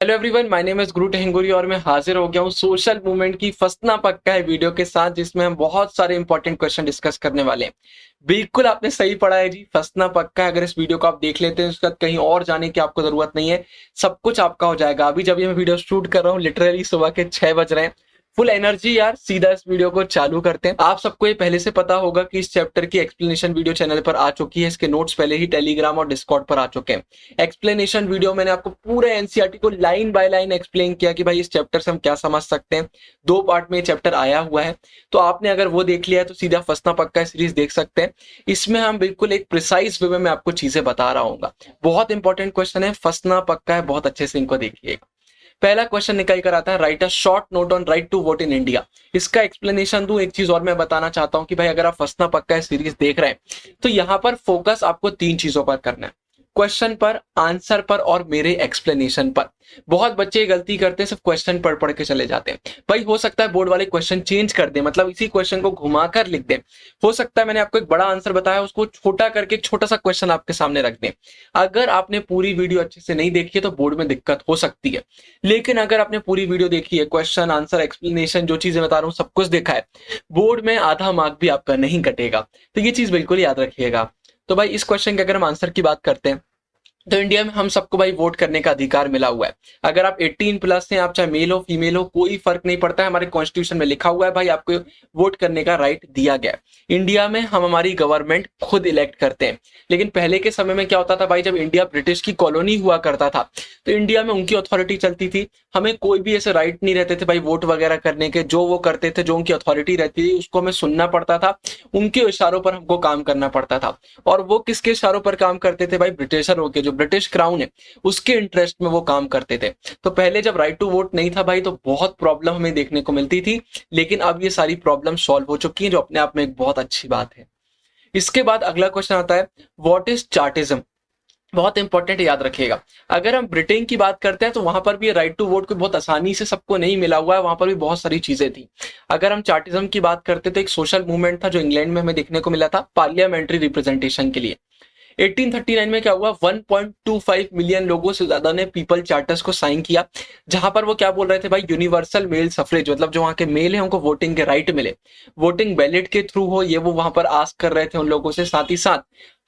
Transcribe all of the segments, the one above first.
Hello everyone, my name is गुरु टेहंगुरी और मैं हाजिर हो गया हूँ सोशल मूवमेंट की फसना पक्का है वीडियो के साथ, जिसमें हम बहुत सारे इंपॉर्टेंट क्वेश्चन डिस्कस करने वाले हैं। बिल्कुल आपने सही पढ़ा है जी, फसना पक्का है। अगर इस वीडियो को आप देख लेते हैं उसके बाद कहीं और जाने की आपको जरूरत नहीं है, सब कुछ आपका हो जाएगा। अभी जब ये मैं वीडियो शूट कर रहा हूँ लिटरली सुबह के 6 बज रहे हैं। फुल एनर्जी यार, सीधा इस वीडियो को चालू करते हैं। आप सबको ये पहले से पता होगा कि इस चैप्टर की एक्सप्लेनेशन वीडियो चैनल पर आ चुकी है। इसके नोट्स पहले ही टेलीग्राम और डिस्कॉर्ड पर आ चुके हैं। एक्सप्लेनेशन वीडियो मैंने आपको पूरे एनसीईआरटी को लाइन बाय लाइन एक्सप्लेन किया कि भाई इस चैप्टर से हम क्या समझ सकते हैं। 2 पार्ट में ये चैप्टर आया हुआ है, तो आपने अगर वो देख लिया है तो सीधा फसना पक्का है सीरीज देख सकते हैं। इसमें हम बिल्कुल एक प्रिसाइज वे में मैं आपको चीजें बता रहा हूँ। बहुत इंपॉर्टेंट क्वेश्चन है, फसना पक्का है, बहुत अच्छे से इनको देखिएगा। पहला क्वेश्चन निकल कर आता है, write a short note on right to vote in India. इसका एक्सप्लेनेशन दूं, एक चीज और मैं बताना चाहता हूं कि भाई अगर आप फसना पक्का है सीरीज देख रहे हैं तो यहां पर फोकस आपको 3 चीजों पर करना है, क्वेश्चन पर, आंसर पर और मेरे एक्सप्लेनेशन पर। बहुत बच्चे ये गलती करते हैं, सिर्फ क्वेश्चन पढ़ पढ़ के चले जाते हैं। भाई हो सकता है बोर्ड वाले क्वेश्चन चेंज कर दे, मतलब इसी क्वेश्चन को घुमाकर लिख दे। हो सकता है मैंने आपको एक बड़ा आंसर बताया उसको छोटा करके छोटा सा क्वेश्चन आपके सामने रख दे। अगर आपने पूरी वीडियो अच्छे से नहीं देखी है तो बोर्ड में दिक्कत हो सकती है। लेकिन अगर आपने पूरी वीडियो देखी है, क्वेश्चन आंसर एक्सप्लेनेशन जो चीजें बता रहा हूँ सब कुछ देखा है, बोर्ड में आधा मार्क भी आपका नहीं कटेगा। तो ये चीज बिल्कुल याद रखिएगा। तो भाई इस क्वेश्चन के अगर हम आंसर की बात करते हैं तो इंडिया में हम सबको भाई वोट करने का अधिकार मिला हुआ है। अगर आप 18 प्लस हैं, आप चाहे मेल हो फीमेल हो, कोई फर्क नहीं पड़ता है। हमारे कॉन्स्टिट्यूशन में लिखा हुआ है भाई आपको वोट करने का राइट दिया गया है। इंडिया में हम हमारी गवर्नमेंट खुद इलेक्ट करते हैं। लेकिन पहले के समय में क्या होता था भाई, जब इंडिया ब्रिटिश की कॉलोनी हुआ करता था तो इंडिया में उनकी अथॉरिटी चलती थी। हमें कोई भी ऐसे राइट नहीं रहते थे भाई वोट वगैरह करने के। जो वो करते थे, जो उनकी अथॉरिटी रहती थी उसको हमें सुनना पड़ता था, उनके इशारों पर हमको काम करना पड़ता था। और वो किसके इशारों पर काम करते थे भाई, ब्रिटिशरों के। जो ब्रिटिश क्राउन है उसके इंटरेस्ट में वो काम करते थे। तो पहले जब राइट टू वोट नहीं था भाई तो बहुत प्रॉब्लम हमें देखने को मिलती थी। लेकिन अब ये सारी प्रॉब्लम सॉल्व हो चुकी है, जो अपने आप में एक बहुत अच्छी बात है। इसके बाद अगला क्वेश्चन आता है, व्हाट इज चार्टिज्म। बहुत इंपॉर्टेंट, याद रखिएगा। अगर हम ब्रिटेन की बात करते हैं तो वहां पर भी राइट टू वोट को बहुत आसानी से सबको नहीं मिला हुआ है, वहां पर भी बहुत सारी चीजें थी। अगर हम चार्टिज्म की बात करते तो एक सोशल मूवमेंट था जो इंग्लैंड में हमें देखने को मिला था पार्लियामेंट्री रिप्रेजेंटेशन के लिए। 1839 में क्या हुआ, 1.25 मिलियन लोगों से ज्यादा ने पीपल चार्टर्स को साइन किया, जहां पर वो क्या बोल रहे थे भाई, यूनिवर्सल मेल सफरेज, मतलब जो वहां के मेल है उनको वोटिंग के राइट मिले। वोटिंग बैलेट के थ्रू हो, ये वो वहां पर आस्क कर रहे थे उन लोगों से। साथ ही साथ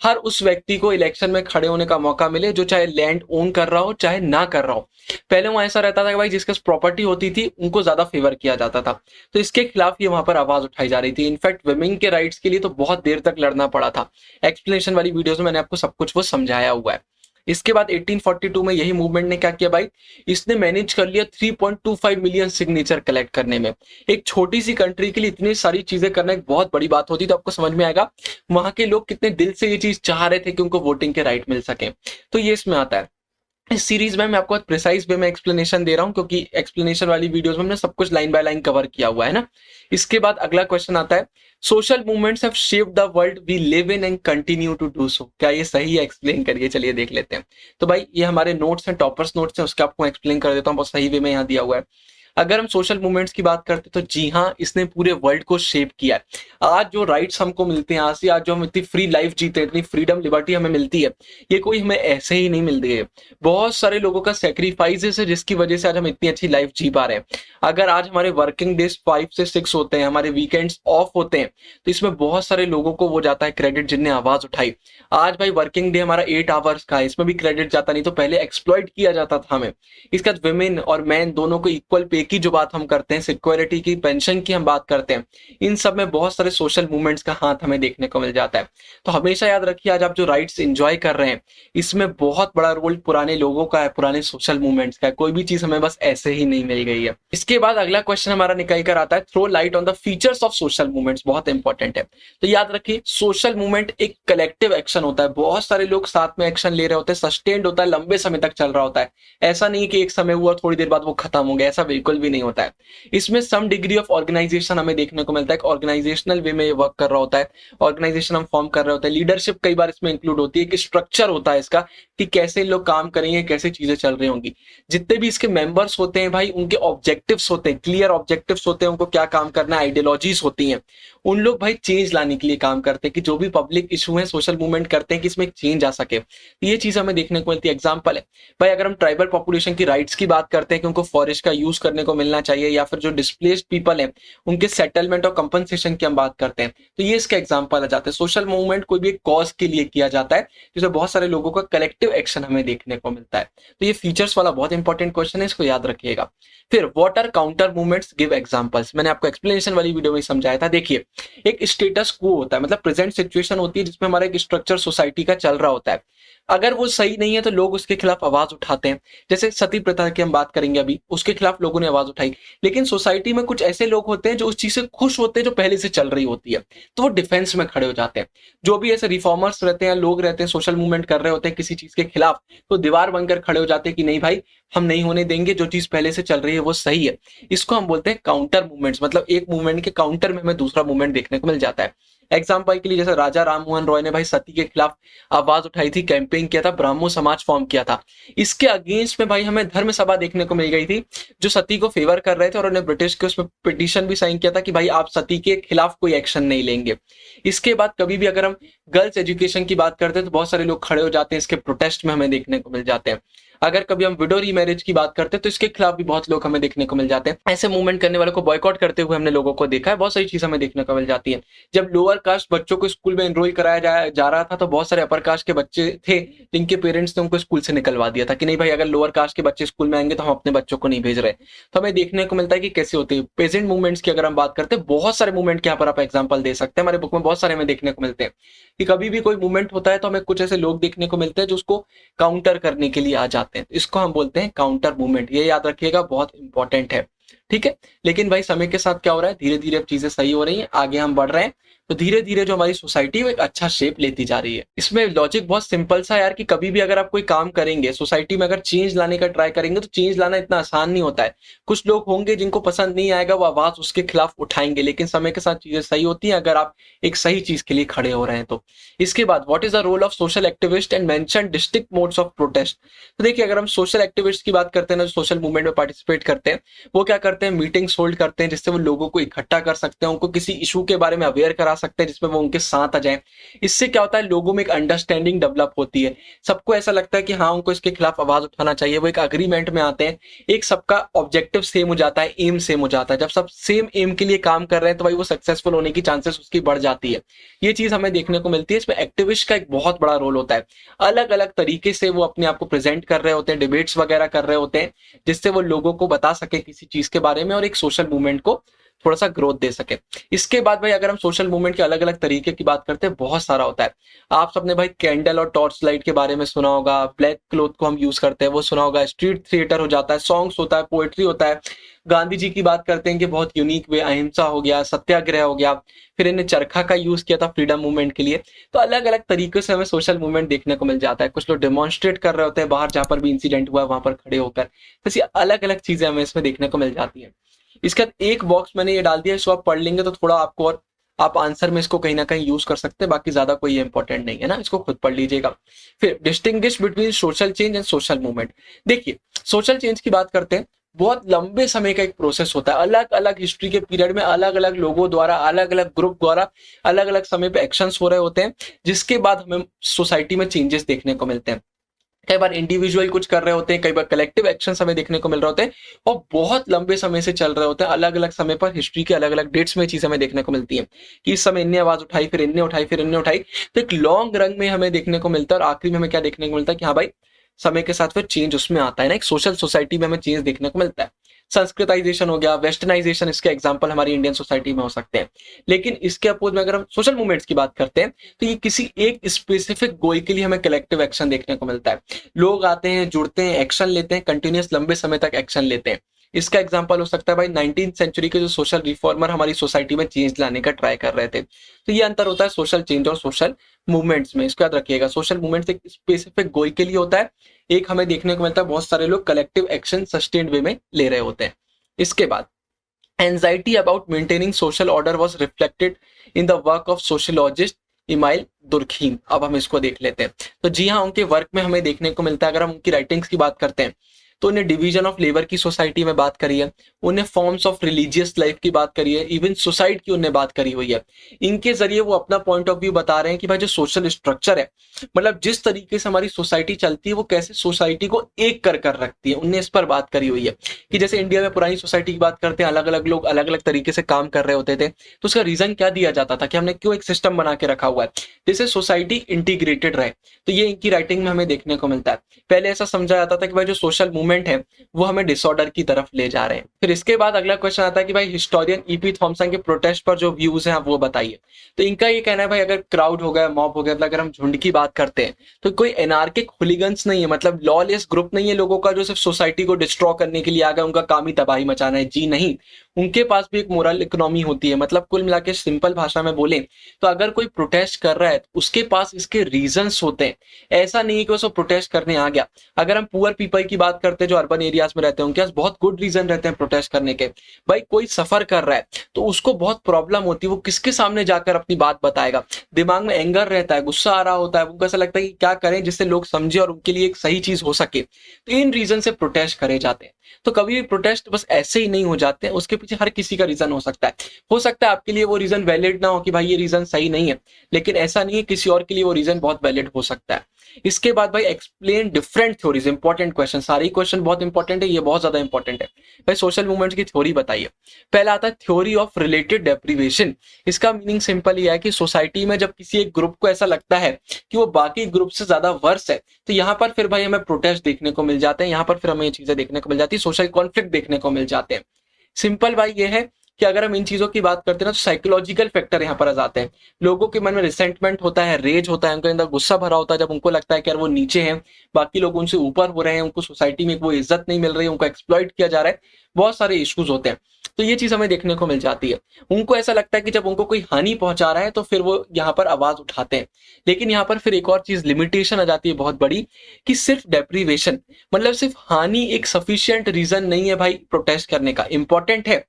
हर उस व्यक्ति को इलेक्शन में खड़े होने का मौका मिले जो चाहे लैंड ओन कर रहा हो चाहे ना कर रहा हो। पहले वहां ऐसा रहता था कि भाई जिसके पास प्रॉपर्टी होती थी उनको ज्यादा फेवर किया जाता था, तो इसके खिलाफ ये वहां पर आवाज उठाई जा रही थी। इनफैक्ट वुमेन के राइट्स के लिए तो बहुत देर तक लड़ना पड़ा था। एक्सप्लेनेशन वाली वीडियोस में मैंने आपको सब कुछ वो समझाया हुआ है। इसके बाद 1842 में यही मूवमेंट ने क्या किया भाई, इसने मैनेज कर लिया 3.25 मिलियन सिग्नेचर कलेक्ट करने में। एक छोटी सी कंट्री के लिए इतनी सारी चीजें करना एक बहुत बड़ी बात होती, तो आपको समझ में आएगा वहां के लोग कितने दिल से ये चीज चाह रहे थे कि उनको वोटिंग के राइट मिल सके। तो ये इसमें आता है। इस सीरीज में मैं आपको प्रिसाइज वे में एक्सप्लेनेशन दे रहा हूं, क्योंकि एक्सप्लेनेशन वाली वीडियोस में हमने सब कुछ लाइन बाय लाइन कवर किया हुआ है ना। इसके बाद अगला क्वेश्चन आता है, social movements have shaped the world we live in and continue to do so. क्या ये सही है, एक्सप्लेन करिए। चलिए देख लेते हैं। तो भाई ये हमारे नोट्स हैं, टॉपर्स नोट्स हैं, उसके आपको एक्सप्लेन कर देता हूँ, बहुत सही वे में यहाँ दिया हुआ है। अगर हम सोशल मूवमेंट्स की बात करते तो जी हाँ, इसने पूरे वर्ल्ड को शेप किया है। आज जो राइट्स हमको मिलते हैं, आज से आज जो हम इतनी फ्री लाइफ जीते हैं, इतनी फ्रीडम लिबर्टी हमें मिलती है, ये कोई हमें ऐसे ही नहीं मिल रही है। बहुत सारे लोगों का सेक्रीफाइसेस है जिसकी वजह से आज हम इतनी अच्छी लाइफ जी पा रहे हैं। अगर आज हमारे वर्किंग डेज 5 से 6 होते हैं, हमारे वीकेंड्स ऑफ होते हैं, तो इसमें बहुत सारे लोगों को वो जाता है क्रेडिट जिनने आवाज उठाई। आज भाई वर्किंग डे हमारा 8 आवर्स का है, इसमें भी क्रेडिट जाता, नहीं तो पहले एक्सप्लॉइट किया जाता था हमें। इसके बाद वुमेन और मैन दोनों को इक्वल पे की जो बात हम करते हैं, सिक्योरिटी की, पेंशन की हम बात करते हैं, इन सब में बहुत सारे सोशल मूवमेंट्स का हाथ हमें देखने को मिल जाता है। तो हमेशा याद रखिए, आज आप जो राइट्स एंजॉय कर रहे हैं इसमें बहुत बड़ा रोल पुराने लोगों का है, पुराने सोशल मूवमेंट्स का है। कोई भी चीज हमें बस ऐसे ही नहीं मिल गई है। इसके बाद अगला क्वेश्चन हमारा निकल कर आता है, throw light on the features of social movements. बहुत इंपॉर्टेंट है। तो याद रखिए, सोशल मूवमेंट एक कलेक्टिव एक्शन होता है, बहुत सारे लोग साथ में एक्शन ले रहे होते हैं, सस्टेन्ड होता है, लंबे समय तक चल रहा होता है। ऐसा नहीं कि एक समय हुआ थोड़ी देर बाद वो खत्म हो गया, ऐसा बिल्कुल भी नहीं होता है। इसमें सम डिग्री ऑफ ऑर्गेनाइजेशन हमें देखने को मिलता है, ऑर्गेनाइजेशनल वे में ये वर्क कर रहा होता है। ऑर्गेनाइजेशन हम फॉर्म कर रहे होते हैं, लीडरशिप कई बार इसमें इंक्लूड होती है, कि स्ट्रक्चर होता है इसका कि कैसे लोग काम करेंगे, कैसे चीजें चल रही होंगी। जितने भी इसके मेंबर्स होते हैं भाई, उनके ऑब्जेक्टिव्स होते हैं, क्लियर ऑब्जेक्टिव्स होते हैं, उनको क्या काम करना है, आइडियोलॉजीज होती हैं, उन लोग भाई चेंज लाने के लिए काम करते हैं कि जो भी पब्लिक इशू है सोशल मूवमेंट करते हैं कि इसमें चेंज आ सके। तो ये चीज हमें देखने को मिलती है। एग्जाम्पल है भाई, अगर हम ट्राइबल पॉपुलेशन की राइट्स की बात करते हैं कि उनको फॉरेस्ट का यूज करने को मिलना चाहिए, या फिर जो डिस्प्लेस्ड पीपल है उनके सेटलमेंट और कंपनसेशन की हम बात करते हैं, तो ये इसका एग्जाम्पल आ जाता है। सोशल मूवमेंट कोई भी एक कॉज के लिए किया जाता है जिसमें बहुत सारे लोगों का कलेक्टिव एक्शन हमें देखने को मिलता है। तो ये फीचर्स वाला बहुत इंपॉर्टेंट क्वेश्चन है, इसको याद रखिएगा। फिर what are counter movements, give examples. मैंने आपको एक्सप्लेनेशन वाली वीडियो में समझाया था। देखिए, एक स्टेटस क्वो होता है, मतलब प्रेजेंट सिचुएशन होती है जिसमें हमारा एक स्ट्रक्चर सोसाइटी का चल रहा होता है। अगर वो सही नहीं है तो लोग उसके खिलाफ आवाज उठाते हैं। जैसे सती प्रथा की हम बात करेंगे अभी, उसके खिलाफ लोगों ने आवाज उठाई। लेकिन सोसाइटी में कुछ ऐसे लोग होते हैं जो उस चीज से खुश होते हैं जो पहले से चल रही होती है, तो वो डिफेंस में खड़े हो जाते हैं। जो भी ऐसे रिफॉर्मर्स रहते हैं, लोग रहते हैं, सोशल मूवमेंट कर रहे होते हैं किसी चीज के खिलाफ, तो दीवार बनकर खड़े हो जाते हैं कि नहीं भाई, हम नहीं होने देंगे, जो चीज पहले से चल रही है वो सही है। इसको हम बोलते हैं काउंटर मूवमेंट्स, मतलब एक मूवमेंट के काउंटर में हमें दूसरा मूवमेंट देखने को मिल जाता है। एग्जाम्पल के लिए जैसे राजा राम मोहन रॉय ने भाई सती के खिलाफ आवाज उठाई थी, कैंपेन किया था, ब्राह्मो समाज फॉर्म किया था। इसके अगेंस्ट में भाई हमें धर्म सभा देखने को मिल गई थी जो सती को फेवर कर रहे थे, और उन्होंने ब्रिटिश के उसमें पिटीशन भी साइन किया था कि भाई आप सती के खिलाफ कोई एक्शन नहीं लेंगे। इसके बाद कभी भी अगर हम गर्ल्स एजुकेशन की बात करते हैं तो बहुत सारे लोग खड़े हो जाते हैं, इसके प्रोटेस्ट में हमें देखने को मिल जाते हैं। अगर कभी हम विडो रीमैरिज की बात करते हैं तो इसके खिलाफ भी बहुत लोग हमें देखने को मिल जाते हैं। ऐसे मूवमेंट करने वालों को बॉयकॉट करते हुए हमने लोगों को देखा है, बहुत सारी चीज हमें देखने को मिल जाती है। जब लोअर कास्ट बच्चों को स्कूल में एनरोल कराया जा रहा था तो बहुत सारे अपर कास्ट के बच्चे थे जिनके पेरेंट्स ने उनको स्कूल से निकलवा दिया था कि नहीं भाई, अगर लोअर कास्ट के बच्चे स्कूल में आएंगे तो हम अपने बच्चों को नहीं भेज रहे। तो हमें देखने को मिलता है कि कैसे होते हैं प्रेजेंट मूवमेंट्स की। अगर हम बात करते हैं, बहुत सारे मूवमेंट के यहाँ पर आप एग्जाम्पल दे सकते हैं, हमारे बुक में बहुत सारे हमें देखने को मिलते हैं कि कभी भी कोई मूवमेंट होता है तो हमें कुछ ऐसे लोग देखने को मिलते हैं जो उसको काउंटर करने के लिए आ जाते हैं। इसको हम बोलते हैं काउंटर मूवमेंट। ये याद रखिएगा, बहुत इंपॉर्टेंट है, ठीक है। लेकिन भाई समय के साथ क्या हो रहा है, धीरे धीरे अब चीजें सही हो रही हैं, आगे हम बढ़ रहे हैं, तो धीरे धीरे जो हमारी सोसाइटी है एक अच्छा शेप लेती जा रही है। इसमें लॉजिक बहुत सिंपल सा है यार कि कभी भी अगर आप कोई काम करेंगे सोसाइटी में, अगर चेंज लाने का ट्राई करेंगे तो चेंज लाना इतना आसान नहीं होता है। कुछ लोग होंगे जिनको पसंद नहीं आएगा, वो आवाज उसके खिलाफ उठाएंगे, लेकिन समय के साथ चीजें सही होती हैं अगर आप एक सही चीज के लिए खड़े हो रहे हैं तो। इसके बाद what is the role of social activist and mention district modes of protest. तो देखिए, अगर हम सोशल एक्टिविस्ट की बात करते हैं ना, जो सोशल मूवमेंट में पार्टिसिपेट करते हैं, वो क्या करते हैं, मीटिंग्स होल्ड करते हैं जिससे वो लोगों को इकट्ठा कर सकते हैं, उनको किसी इशू के बारे में अवेयर करा सकते हैं जिसमें वो उनके साथ आ जाए। इससे क्या होता है, लोगों में एक अंडरस्टैंडिंग डेवलप होती है, सबको ऐसा लगता है कि हाँ उनको इसके खिलाफ आवाज उठाना चाहिए, वो एक अग्रीमेंट में आते हैं, एक सबका ऑब्जेक्टिव सेम हो जाता है, एम सेम हो जाता है। जब सब सेम एम के लिए काम कर रहे हैं तो भाई वो सक्सेसफुल होने की चांसेस उसकी बढ़ जाती है। ये चीज हमें देखने को मिलती है। इसमें एक्टिविस्ट का एक बहुत बड़ा रोल होता है, अलग अलग तरीके से वो अपने आप को प्रेजेंट कर रहे होते हैं, डिबेट्स वगैरह कर रहे होते हैं जिससे वो लोगों को बता सके किसी चीज के बारे में और एक सोशल मूवमेंट को थोड़ा सा ग्रोथ दे सके। इसके बाद भाई अगर हम सोशल मूवमेंट के अलग अलग तरीके की बात करते हैं, बहुत सारा होता है। आप सबने भाई कैंडल और टॉर्च लाइट के बारे में सुना होगा, ब्लैक क्लोथ को हम यूज करते हैं वो सुना होगा, स्ट्रीट थिएटर हो जाता है, सॉन्ग्स होता है, पोएट्री होता है। गांधी जी की बात करते हैं कि बहुत यूनिक वे, अहिंसा हो गया, सत्याग्रह हो गया, फिर इन्हें चरखा का यूज किया था फ्रीडम मूवमेंट के लिए। तो अलग अलग तरीके से हमें सोशल मूवमेंट देखने को मिल जाता है। कुछ लोग डेमोन्स्ट्रेट कर रहे होते हैं बाहर, जहां पर भी इंसिडेंट हुआ है वहां पर खड़े होकर। तो अलग अलग चीजें हमें इसमें देखने को मिल जाती है। इसके बाद एक बॉक्स मैंने ये डाल दिया, इसको आप पढ़ लेंगे तो थोड़ा आपको, और आप आंसर में इसको कहीं ना कहीं यूज कर सकते हैं, बाकी ज्यादा कोई इंपॉर्टेंट नहीं है ना, इसको खुद पढ़ लीजिएगा। फिर distinguish between social change and social movement. देखिए, सोशल चेंज की बात करते हैं, बहुत लंबे समय का एक प्रोसेस होता है, अलग अलग हिस्ट्री के पीरियड में अलग अलग लोगों द्वारा, अलग अलग ग्रुप द्वारा अलग अलग समय पे एक्शंस हो रहे होते हैं, जिसके बाद हमें सोसाइटी में चेंजेस देखने को मिलते हैं। कई बार इंडिविजुअल कुछ कर रहे होते हैं, कई बार कलेक्टिव एक्शन हमें देखने को मिल रहे होते हैं, और बहुत लंबे समय से चल रहे होते हैं। अलग अलग समय पर हिस्ट्री के अलग अलग डेट्स में चीजें हमें देखने को मिलती है कि इस समय इनने आवाज उठाई, फिर इनने उठाई, फिर इनने उठाई। तो एक लॉन्ग रन में हमें देखने को मिलता है, और आखिरी में हमें क्या देखने को मिलता है कि हाँ भाई, समय के साथ फिर चेंज उसमें आता है ना, एक सोशल सोसाइटी में हमें चेंज देखने को मिलता है। संस्कृताइजेशन हो गया, वेस्टर्नाइजेशन, इसके एग्जांपल हमारी इंडियन सोसाइटी में हो सकते हैं। लेकिन इसके अपोज में अगर हम सोशल मूवमेंट्स की बात करते हैं तो ये किसी एक स्पेसिफिक गोल के लिए हमें कलेक्टिव एक्शन देखने को मिलता है। लोग आते हैं, जुड़ते हैं, एक्शन लेते हैं, कंटिन्यूस लंबे समय तक एक्शन लेते हैं। इसका एग्जांपल हो सकता है भाई 19th सेंचुरी के जो सोशल रिफॉर्मर हमारी सोसाइटी में चेंज लाने का ट्राई कर रहे थे। तो ये अंतर होता है सोशल चेंज और सोशल मूवमेंट्स में, इसको याद रखिएगा। सोशल मूवमेंट्स एक स्पेसिफिक गोल के लिए होता है, एक हमें देखने को मिलता है बहुत सारे लोग कलेक्टिव एक्शन सस्टेन्ड वे में ले रहे होते हैं। इसके बाद anxiety about maintaining social order was reflected in the work of sociologist email Durkheim. अब हम इसको देख लेते हैं। तो जी हाँ, उनके वर्क में हमें देखने को मिलता है, अगर हम उनकी राइटिंग्स की बात करते हैं तो उन्हें डिवीजन ऑफ लेबर की सोसाइटी में बात करी है, उन्हें फॉर्म्स ऑफ रिलीजियस लाइफ की बात करी है, इवन सुसाइड की उन्हें बात करी हुई है। इनके जरिए वो अपना पॉइंट ऑफ व्यू बता रहे हैं कि भाई जो सोशल स्ट्रक्चर है, मतलब जिस तरीके से हमारी सोसाइटी चलती है वो कैसे सोसाइटी को एक कर रखती है, उनने इस पर बात करी हुई है। कि जैसे इंडिया में पुरानी सोसाइटी की बात करते हैं, अलग अलग लोग अलग अलग तरीके से काम कर रहे होते थे, तो उसका रीजन क्या दिया जाता था कि हमने क्यों एक सिस्टम बना के रखा हुआ है जिससे सोसाइटी इंटीग्रेटेड रहे। तो ये इनकी राइटिंग में हमें देखने को मिलता है। पहले ऐसा समझा जाता था कि भाई जो सोशल मूवमेंट है वो हमें डिसऑर्डर की तरफ ले जा रहे हैं। फिर इसके बाद अगला क्वेश्चन आता है कि भाई हिस्टोरियन ईपी थॉमसन के प्रोटेस्ट पर जो व्यूज हैं आप वो बताइए। तो इनका ये कहना है भाई अगर क्राउड हो गया, मॉब हो गया, मतलब अगर हम झुंड की बात करते हैं तो कोई एनार्किक हुलिगन्स नहीं है, मतलब लॉलेस ग्रुप नहीं है लोगों का जो सिर्फ सोसाइटी को डिस्ट्रॉय करने के लिए आ गए, उनका काम ही तबाही मचाना है। जी नहीं, उनके पास भी एक मोरल इकोनॉमी होती है। मतलब कुल मिला के सिंपल भाषा में बोले तो अगर कोई प्रोटेस्ट कर रहा है तो उसके पास इसके रीजंस होते हैं। ऐसा नहीं है कि वो प्रोटेस्ट करने आ गया। अगर हम पुअर पीपल की बात करते हैं जो अर्बन एरियाज में रहते हैं, उनके पास बहुत गुड रीजन रहते हैं प्रोटेस्ट करने के। भाई कोई सफर कर रहा है तो उसको बहुत प्रॉब्लम होती है, वो किसके सामने जाकर अपनी बात बताएगा। दिमाग में एंगर रहता है, गुस्सा आ रहा होता है, उनको ऐसा लगता है कि क्या करें जिससे लोग समझे और उनके लिए एक सही चीज हो सके। तो इन रीजन से प्रोटेस्ट करे जाते हैं। तो कभी भी प्रोटेस्ट बस ऐसे ही नहीं हो जाते हैं, उसके पीछे हर किसी का रीजन हो सकता है। हो सकता है आपके लिए वो रीजन वैलिड ना हो कि भाई ये रीजन सही नहीं है, लेकिन ऐसा नहीं है किसी और के लिए वो रीजन बहुत वैलिड हो सकता है। इसके बाद भाई explain different theories. Important question, सारे ही क्वेश्चन बहुत इंपॉर्टेंट है, ये बहुत ज्यादा इंपॉर्टेंट है। भाई सोशल मूवमेंट्स की थ्योरी बताइए। पहला आता है थ्योरी ऑफ रिलेटेड डेप्रीवेशन। इसका मीनिंग सिंपल ही है कि सोसाइटी में जब किसी एक ग्रुप को ऐसा लगता है कि वो बाकी ग्रुप से ज्यादा वर्स है, तो यहाँ पर फिर भाई हमें प्रोटेस्ट देखने को मिल जाते हैं, यहाँ पर फिर हमें ये चीजें देखने को मिल जाती है, सोशल कॉन्फ्लिक्ट देखने को मिल जाते हैं। सिंपल भाई ये है कि अगर हम इन चीजों की बात करते हैं ना तो साइकोलॉजिकल फैक्टर यहाँ पर आ जाते हैं। लोगों के मन में रिसेंटमेंट होता है, रेज होता है, उनके अंदर गुस्सा भरा होता है जब उनको लगता है कि यार वो नीचे हैं, बाकी लोग उनसे ऊपर हो रहे हैं, उनको सोसाइटी में वो इज्जत नहीं मिल रही है, उनको एक्सप्लॉइट किया जा रहा है, बहुत सारे इश्यूज होते हैं। तो ये चीज हमें देखने को मिल जाती है। उनको ऐसा लगता है कि जब उनको कोई हानि पहुंचा रहा है तो फिर वो यहाँ पर आवाज उठाते हैं। लेकिन यहाँ पर फिर एक और चीज लिमिटेशन आ जाती है बहुत बड़ी, कि सिर्फ डेप्रीवेशन मतलब सिर्फ हानि एक सफिशियंट रीजन नहीं है भाई प्रोटेस्ट करने का। इंपॉर्टेंट है,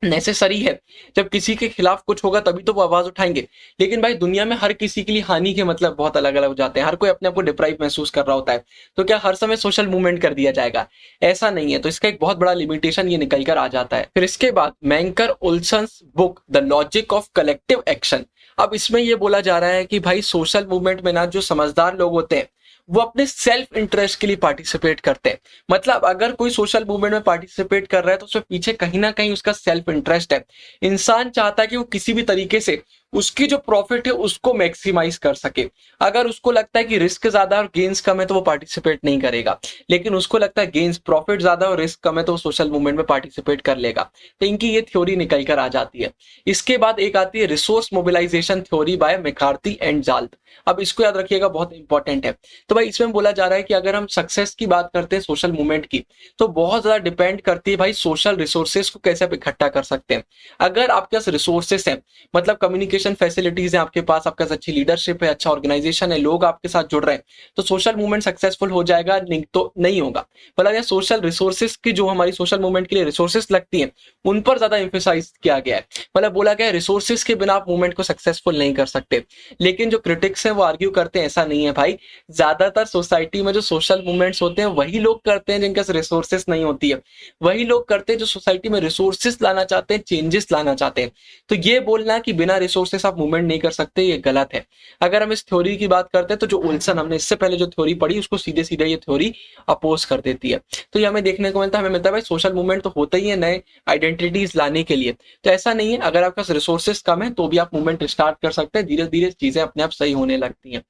नेसेसरी है, जब किसी के खिलाफ कुछ होगा तभी तो वो आवाज उठाएंगे। लेकिन भाई दुनिया में हर किसी के लिए हानि के मतलब बहुत अलग अलग हो जाते हैं, हर कोई अपने आप को डिप्राइव महसूस कर रहा होता है। तो क्या हर समय सोशल मूवमेंट कर दिया जाएगा? ऐसा नहीं है। तो इसका एक बहुत बड़ा लिमिटेशन ये निकल कर आ जाता है। फिर इसके बाद Mancur Olson's book the logic of collective action. अब इसमें ये बोला जा रहा है कि भाई सोशल मूवमेंट में ना जो समझदार लोग होते हैं वो अपने सेल्फ इंटरेस्ट के लिए पार्टिसिपेट करते हैं। मतलब अगर कोई सोशल मूवमेंट में पार्टिसिपेट कर रहा है तो उसमें पीछे कहीं ना कहीं उसका सेल्फ इंटरेस्ट है। इंसान चाहता है कि वो किसी भी तरीके से उसकी जो प्रॉफिट है उसको मैक्सिमाइज कर सके। अगर उसको लगता है कि रिस्क ज्यादा और गेन्स कम है तो वो पार्टिसिपेट नहीं करेगा, लेकिन उसको लगता है गेन्स प्रॉफिट ज्यादा और रिस्क कम है तो वो सोशल मूवमेंट में पार्टिसिपेट कर लेगा। तो इनकी ये थ्योरी निकल कर आ जाती है। इसके बाद एक आती है resource mobilisation theory by McCarthy and Zald. अब इसको याद रखिएगा, बहुत इंपॉर्टेंट है। तो भाई इसमें बोला जा रहा है कि अगर हम सक्सेस की बात करते हैं सोशल मूवमेंट की तो बहुत ज्यादा डिपेंड करती है भाई सोशल रिसोर्सेस को कैसे आप इकट्ठा कर सकते हैं। अगर आपके पास रिसोर्सेस हैं, मतलब कम्युनिकेशन फैसिलिटीज है आपके पास अच्छी लीडरशिप है, अच्छा ऑर्गेनाइजेशन है, लोग आपके साथ जुड़ रहे हैं, तो सोशल मूवमेंट सक्सेसफुल हो जाएगा, नहीं तो नहीं होगा। मतलब यह सोशल रिसोर्सेस की जो हमारी सोशल मूवमेंट के लिए रिसोर्सेस लगती हैं उन पर ज्यादा एम्फेसाइज किया गया है। मतलब बोला गया है रिसोर्सेस के बिना आप मूवमेंट को सक्सेसफुल नहीं कर सकते। लेकिन जो क्रिटिक्स हैं वो आर्ग्यू करते हैं ऐसा नहीं है भाई, ज्यादातर सोसाइटी में जो सोशल मूवमेंट्स होते हैं वही लोग करते हैं जिनके पास रिसोर्सेस नहीं होती है, वही लोग करते हैं जो सोसाइटी में रिसोर्सेस लाना चाहते हैं, चेंजेस लाना चाहते हैं। तो ये बोलना कि बिना रिसोर्सेस आप मूवमेंट नहीं कर सकते ये गलत है। अगर हम इस थ्योरी की बात करते हैं तो जो ओल्सन हमने इससे पहले जो थ्योरी पढ़ी उसको सीधे सीधे ये थ्योरी अपोज कर देती है। तो ये हमें देखने को मिलता है, हमें मिलता है भाई सोशल मूवमेंट तो होता ही है नए आइडेंटिटीज लाने के लिए। तो ऐसा नहीं है अगर आपके पास रिसोर्सेस कम है तो भी आप मूवमेंट स्टार्ट कर सकते हैं, धीरे धीरे चीजें अपने आप सही होने लगती हैं।